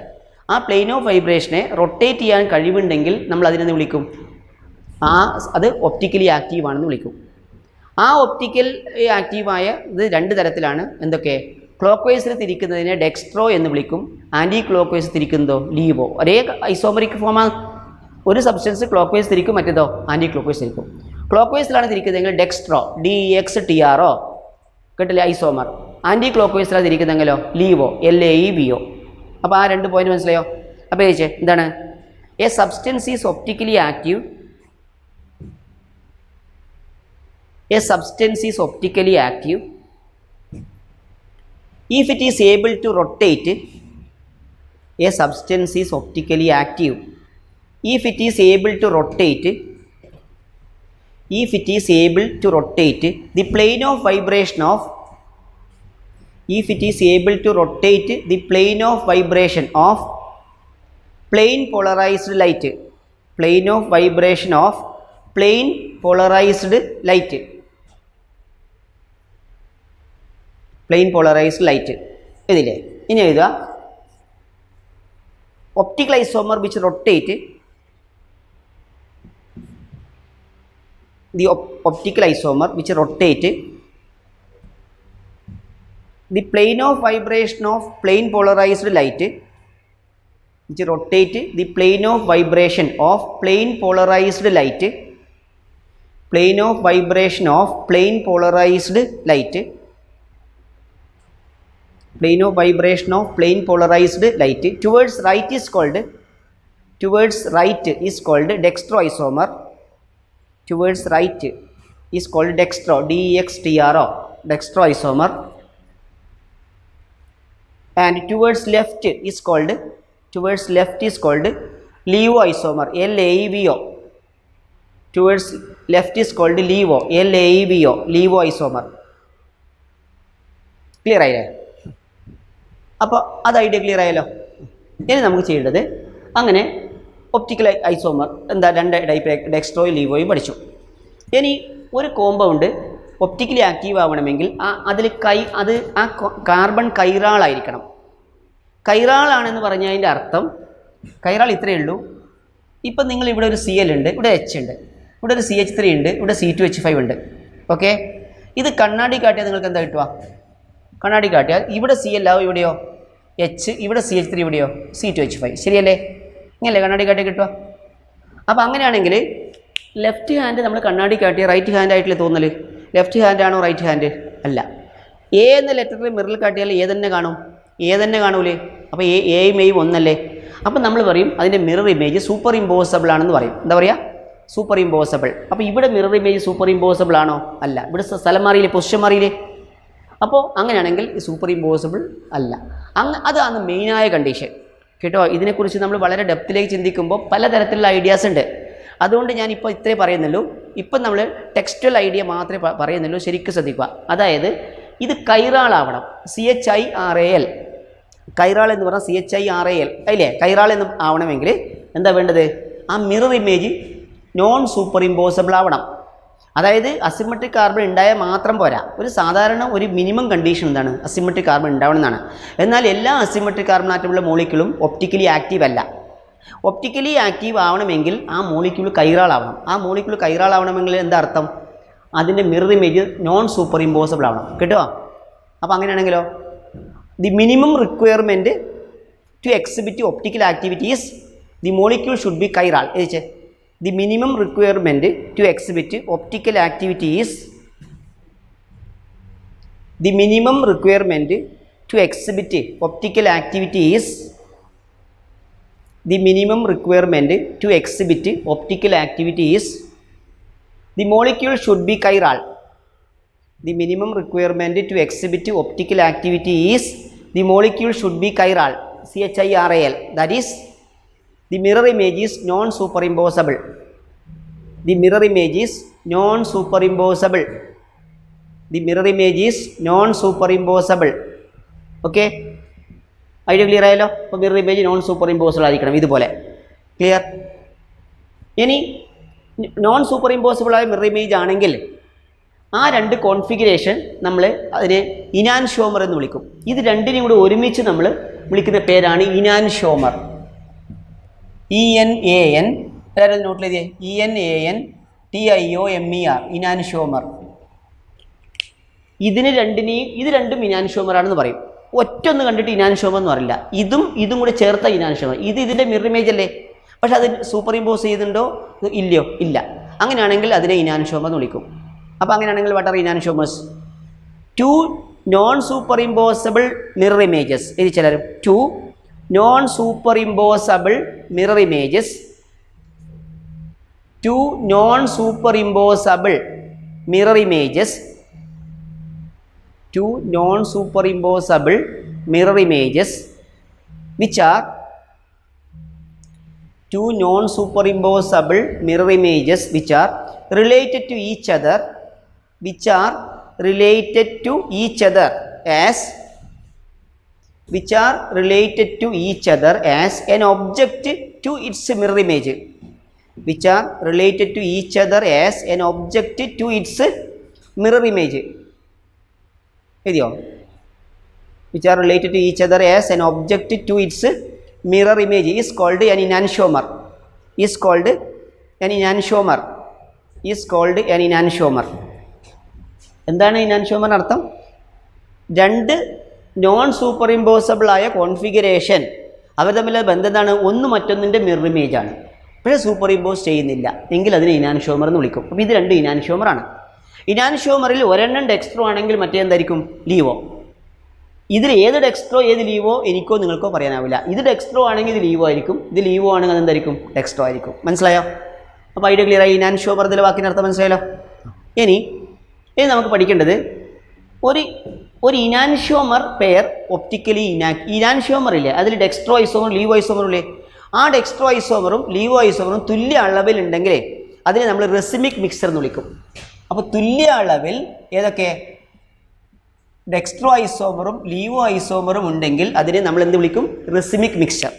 ആ പ്ലെയിൻ ഓഫ് വൈബ്രേഷനെ റൊട്ടേറ്റ് ചെയ്യാൻ കഴിവുണ്ടെങ്കിൽ നമ്മൾ അതിനെന്ന് വിളിക്കും, അത് ഒപ്റ്റിക്കലി ആക്റ്റീവാണെന്ന് വിളിക്കും. ആ ഒപ്റ്റിക്കൽ ആക്റ്റീവായ ഇത് 2 തരത്തിലാണ്. എന്തൊക്കെ? ക്ലോക്ക് വൈസിൽ തിരിക്കുന്നതിനെ ഡെക്സ്ട്രോ എന്ന് വിളിക്കും, ആൻറ്റി ക്ലോക്ക് വൈസ് തിരിക്കുന്നതോ ലീവോ. ഒരേ ഐസോമറിക് ഫോമാണ്. ഒരു സബ്സ്റ്റൻസ് ക്ലോക്ക് വൈസ് തിരിക്കും, മറ്റേതോ ആൻറ്റി ക്ലോക്ക് വൈസ് തിരിക്കും. ക്ലോക്ക് വൈസിലാണ് തിരിക്കുന്നതെങ്കിൽ ഡെക്സ്ട്രോ, DEXTRO കേട്ടില്ലേ, ഐസോമർ. ആൻറ്റി ക്ലോക്ക് വൈസിലാണ് തിരിക്കുന്നതെങ്കിലോ ലീവോ, LAEVO. അപ്പോൾ ആ 2 പോയിന്റ് മനസ്സിലായോ? അപ്പോൾ ചോദിച്ചേ എന്താണ്? A substance is optically active. A substance is optically active if it is able to rotate. A substance is optically active if it is able to rotate. If it is able to rotate the plane of vibration of. If it is able to rotate the plane of vibration of plane polarized light. Plane of vibration of plane polarized light. Plain polarised light ഇതില്ലേ. ഇനി എഴുതുക, optical isomer which rotate the optical isomer which rotate the plane of vibration of plane polarized light, which rotate the plane of vibration of plane polarized light, plane of vibration of plane polarized light, plane of vibration of plane polarized light towards right is called dextroisomer. Towards right is called dextro, DEXTRO, dextroisomer. And towards left is called levoisomer, LAEVO. Towards left is called levo, LAEVO, levoisomer. Clear ആയില്ലേ? അപ്പോൾ അത് idea clear ആയല്ലോ. ഇനി നമുക്ക് ചെയ്യേണ്ടത്, അങ്ങനെ optical isomer എന്താ, 2 type ഡെക്സ്ട്രോയും ലീവോയും പഠിച്ചു. ഇനി ഒരു കോമ്പൗണ്ട് ഒപ്റ്റിക്കലി ആക്റ്റീവ് ആവണമെങ്കിൽ അത് ആ കാർബൺ കൈറാളായിരിക്കണം. കൈറാളാണെന്ന് പറഞ്ഞാൽ അതിൻ്റെ അർത്ഥം, കൈറാൾ ഇത്രയേ ഉള്ളൂ. ഇപ്പം നിങ്ങൾ ഇവിടെ ഒരു Cl ഉണ്ട്, ഇവിടെ H ഉണ്ട്, ഇവിടെ ഒരു CH3 ഉണ്ട്, ഇവിടെ C2H5 ഉണ്ട്. ഓക്കെ, ഇത് കണ്ണാടി കാട്ടിയാൽ നിങ്ങൾക്ക് എന്താ കിട്ടുക? കണ്ണാടി കാട്ടിയാൽ ഇവിടെ Cl ആവും, ഇവിടെയോ H, ഇവിടെ CH3, ഇവിടെയോ C2H5. ശരിയല്ലേ? ഇങ്ങനല്ലേ കണ്ണാടി കാട്ടിയാൽ കിട്ടുക? അപ്പോൾ അങ്ങനെയാണെങ്കിൽ ലെഫ്റ്റ് ഹാൻഡ് നമ്മൾ കണ്ണാടി കാട്ടിയ റൈറ്റ് ഹാൻഡ് ആയിട്ടല്ലേ തോന്നൽ? ലെഫ്റ്റ് ഹാൻഡ് ആണോ റൈറ്റ് ഹാൻഡ്? അല്ല. എ എന്ന ലെറ്ററിൽ മിററിൽ കാട്ടിയാൽ ഏതെന്നെ കാണും? ഏതെന്നെ കാണൂലേ? അപ്പോൾ എയും എയും ഒന്നല്ലേ? അപ്പം നമ്മൾ പറയും അതിൻ്റെ മിറർ ഇമേജ് സൂപ്പർ ഇമ്പോസിബിൾ ആണെന്ന് പറയും. എന്താ പറയുക? Super impossible. അപ്പോൾ ഇവിടെ മിറർ ഇമേജ് സൂപ്പർ ഇമ്പോസിബിൾ ആണോ? അല്ല. ഇവിടെ സ്ഥലം മാറിയില്ലേ, പൊസിഷൻ മാറിയില്ലേ? അപ്പോൾ അങ്ങനെയാണെങ്കിൽ സൂപ്പർ ഇമ്പോസിബിൾ അല്ല. അതാണ് മെയിനായ കണ്ടീഷൻ കേട്ടോ. ഇതിനെക്കുറിച്ച് നമ്മൾ വളരെ ഡെപ്തിലേക്ക് ചിന്തിക്കുമ്പോൾ പലതരത്തിലുള്ള ഐഡിയാസ് ഉണ്ട്. അതുകൊണ്ട് ഞാനിപ്പോൾ ഇത്രേ പറയുന്നുള്ളൂ. ഇപ്പം നമ്മൾ ടെക്സ്റ്റൽ ഐഡിയ മാത്രമേ പറയുന്നുള്ളൂ. ശരിക്കും ശ്രദ്ധിക്കുക. അതായത് ഇത് കൈറാൾ ആവണം. CHIRAL, കൈറാൾ എന്ന് പറഞ്ഞാൽ CHIRAL അല്ലേ? കൈറാൾ എന്ന് ആവണമെങ്കിൽ എന്താ വേണ്ടത്? ആ mirror image non superimposable ആവണം. അതായത് അസിമെട്രിക് കാർബൺ ഉണ്ടായാൽ മാത്രം പോരാ, ഒരു സാധാരണ ഒരു മിനിമം കണ്ടീഷൻ എന്താണ്? അസിമെട്രിക് കാർബൺ ഉണ്ടാവണമെന്നാണ്. എന്നാൽ എല്ലാ അസിമെട്രിക് കാർബൺ ആറ്റമുള്ള മോളിക്യൂളും ഒപ്റ്റിക്കലി ആക്റ്റീവ് അല്ല. ഒപ്റ്റിക്കലി ആക്റ്റീവ് ആവണമെങ്കിൽ ആ മോളിക്യൂൾ കൈറാൾ ആവണം. ആ മോളിക്യൂൾ കൈറാൾ ആവണമെങ്കിൽ എന്താ അർത്ഥം? അതിൻ്റെ mirror image non superimposable ആവണം. കേട്ടോ? അപ്പോൾ അങ്ങനെയാണെങ്കിലോ the minimum requirement to exhibit optical activity is the molecule should be chiral. ഏച്ചേ, the minimum requirement to exhibit optical activity is the minimum requirement to exhibit optical activity is the minimum requirement to exhibit optical activity is the molecule should be chiral. The minimum requirement to exhibit optical activity is the molecule should be chiral, CHIRAL. That is, the mirror image is non-superimposable. The mirror image is non-superimposable. The mirror image is non-superimposable. Okay? Idea clear ആയല്ലോ? അപ്പോൾ mirror image non super impossible ആയിരിക്കണം ഇതുപോലെ. Clear? ഇനി non super impossible ആയ mirror image ആണെങ്കിൽ ആ രണ്ട് configuration നമ്മൾ അതിനെ ഇനാൻഷോമർ എന്ന് വിളിക്കും. ഇത് രണ്ടിനെയും കൂടി ഒരുമിച്ച് നമ്മൾ വിളിക്കുന്ന പേരാണ് ഇനാൻഷോമർ. ENAN, വേറെ നോട്ടിൽ എഴുതിയേ, ENANTIOMER, ഇനാൻഷോമർ. ഇത് രണ്ടും ഇനാൻഷോമറാണെന്ന് പറയും. ഒറ്റൊന്ന് കണ്ടിട്ട് ഇനാൻഷോമർ എന്ന് പറയില്ല. ഇതും കൂടെ ചേർത്ത ഇനാൻഷോമർ. ഇതിൻ്റെ മിറർ ഇമേജ് അല്ലേ? പക്ഷെ അത് സൂപ്പർ ഇമ്പോസ് ചെയ്തിട്ടുണ്ടോ ഇല്ലയോ? ഇല്ല. അങ്ങനെയാണെങ്കിൽ അതിനെ ഇനാൻഷോമർ എന്ന് വിളിക്കും. അപ്പോൾ അങ്ങനെയാണെങ്കിൽ what are enantiomers? Two non superimposable mirror images. ഇത് ചിലരും two non superimposable mirror images, two non superimposable mirror images, two non-superimposable mirror images which are two non-superimposable mirror images which are related to each other, which are related to each other as which are related to each other as an object to its mirror image, which are related to each other as an object to its mirror image. Which are related to each other as an object to its mirror image is called an enantiomer. Is called an enantiomer. Is called an enantiomer. എന്താണ് enantiomer അർത്ഥം? രണ്ട് non super impossible ആയ configuration അവർ തമ്മിലുള്ള ബന്ധം എന്താണ്? ഒന്ന് മറ്റൊന്നിൻ്റെ mirror image ആണ്, പക്ഷേ സൂപ്പർ ഇമ്പോസ് ചെയ്യുന്നില്ല എങ്കിൽ അതിനെ ഇനാൻഷോമർ എന്ന് വിളിക്കും. അപ്പോൾ ഇത് രണ്ട് ഇനാൻഷോമറാണ്. ഇനാൻഷോമറിൽ ഒരെണ്ണം ഡെക്സ്ട്രോ ആണെങ്കിൽ മറ്റേ എന്തായിരിക്കും? ലീവോ. ഇതിൽ ഏത് ഡെക്സ്ട്രോ ഏത് ലീവോ എനിക്കോ നിങ്ങൾക്കോ പറയാനാവില്ല. ഇത് ഡെക്സ്ട്രോ ആണെങ്കിൽ ഇത് ലീവോ ആയിരിക്കും, ഇത് ലീവോ ആണെങ്കിൽ അതെന്തായിരിക്കും? ഡെക്സ്ട്രോ ആയിരിക്കും. മനസ്സിലായോ? അപ്പോൾ ഐഡിയ ക്ലിയർ ആയി. ഇനാൻഷോമർ ഇതിലെ വാക്കിനർത്ഥം മനസ്സിലായല്ലോ. ഇനി നമുക്ക് പഠിക്കേണ്ടത് ഒരു ഇനാൻഷോമർ പെയർ ഒപ്റ്റിക്കലി ഇനാൻഷോമർ ഇല്ലേ, അതിൽ ഡെക്സ്ട്രോ ഐസോമറും ലീവോ ഐസോമറും ഇല്ലേ, ആ ഡെക്സ്ട്രോ ഐസോമറും ലീവോ ഐസോമറും തുല്യ അളവിലുണ്ടെങ്കിൽ അതിനെ നമ്മൾ റെസിമിക് മിക്സർ എന്ന് വിളിക്കും. അപ്പോൾ തുല്യ അളവിൽ ഏതൊക്കെ ഡെക്സ്ട്രോ ഐസോമറും ലീവോ ഐസോമറും ഉണ്ടെങ്കിൽ അതിനെ നമ്മൾ എന്ത് വിളിക്കും? Racemic mixture.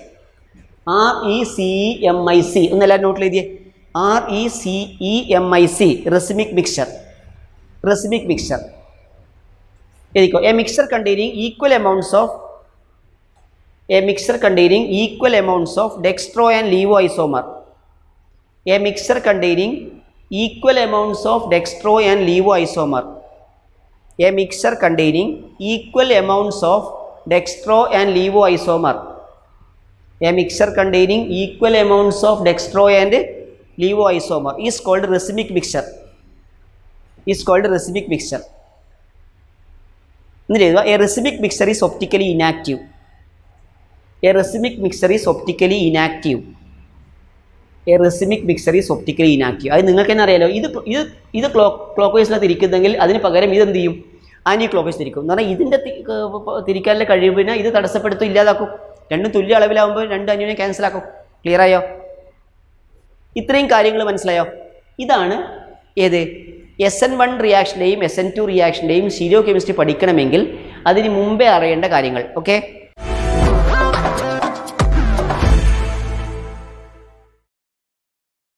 RECEMIC ഒന്നെല്ലാവരും നോട്ടിൽ എഴുതിയേ. RECEMIC racemic mixture. Racemic mixture എഴുതിക്കോ. A mixture containing equal amounts of dextro and laevo isomer. A mixture containing equal amounts of dextro and levo isomer. A mixture containing equal amounts of dextro and levo isomer. A mixture containing equal amounts of dextro and levo isomer is called racemic mixture. Is called racemic mixture. A racemic mixture is optically inactive. A racemic mixture is optically inactive. A racemic mixer is optically inactive. അത് നിങ്ങൾക്ക് തന്നെ അറിയാലോ. ഇത് clock വൈസിലാണ് തിരിക്കുന്നെങ്കിൽ അതിന് പകരം ഇതെന്ത് ചെയ്യും? Anti clock vice തിരിക്കും. എന്ന് പറഞ്ഞാൽ ഇതിൻ്റെ തിരിക്കാനുള്ള കഴിവിനെ ഇത് തടസ്സപ്പെടുത്തും, ഇല്ലാതാക്കും. രണ്ടും തുല്യ അളവിലാകുമ്പോൾ രണ്ട് അന്യോന്യം ക്യാൻസലാക്കും. ക്ലിയർ ആയോ? ഇത്രയും കാര്യങ്ങൾ മനസ്സിലായോ? ഇതാണ് ഏത് SN1 റിയാക്ഷൻ്റെയും SN2 റിയാക്ഷൻ്റെയും സ്റ്റീരിയോ കെമിസ്ട്രി പഠിക്കണമെങ്കിൽ അതിന് മുമ്പേ അറിയേണ്ട കാര്യങ്ങൾ. ഓക്കെ.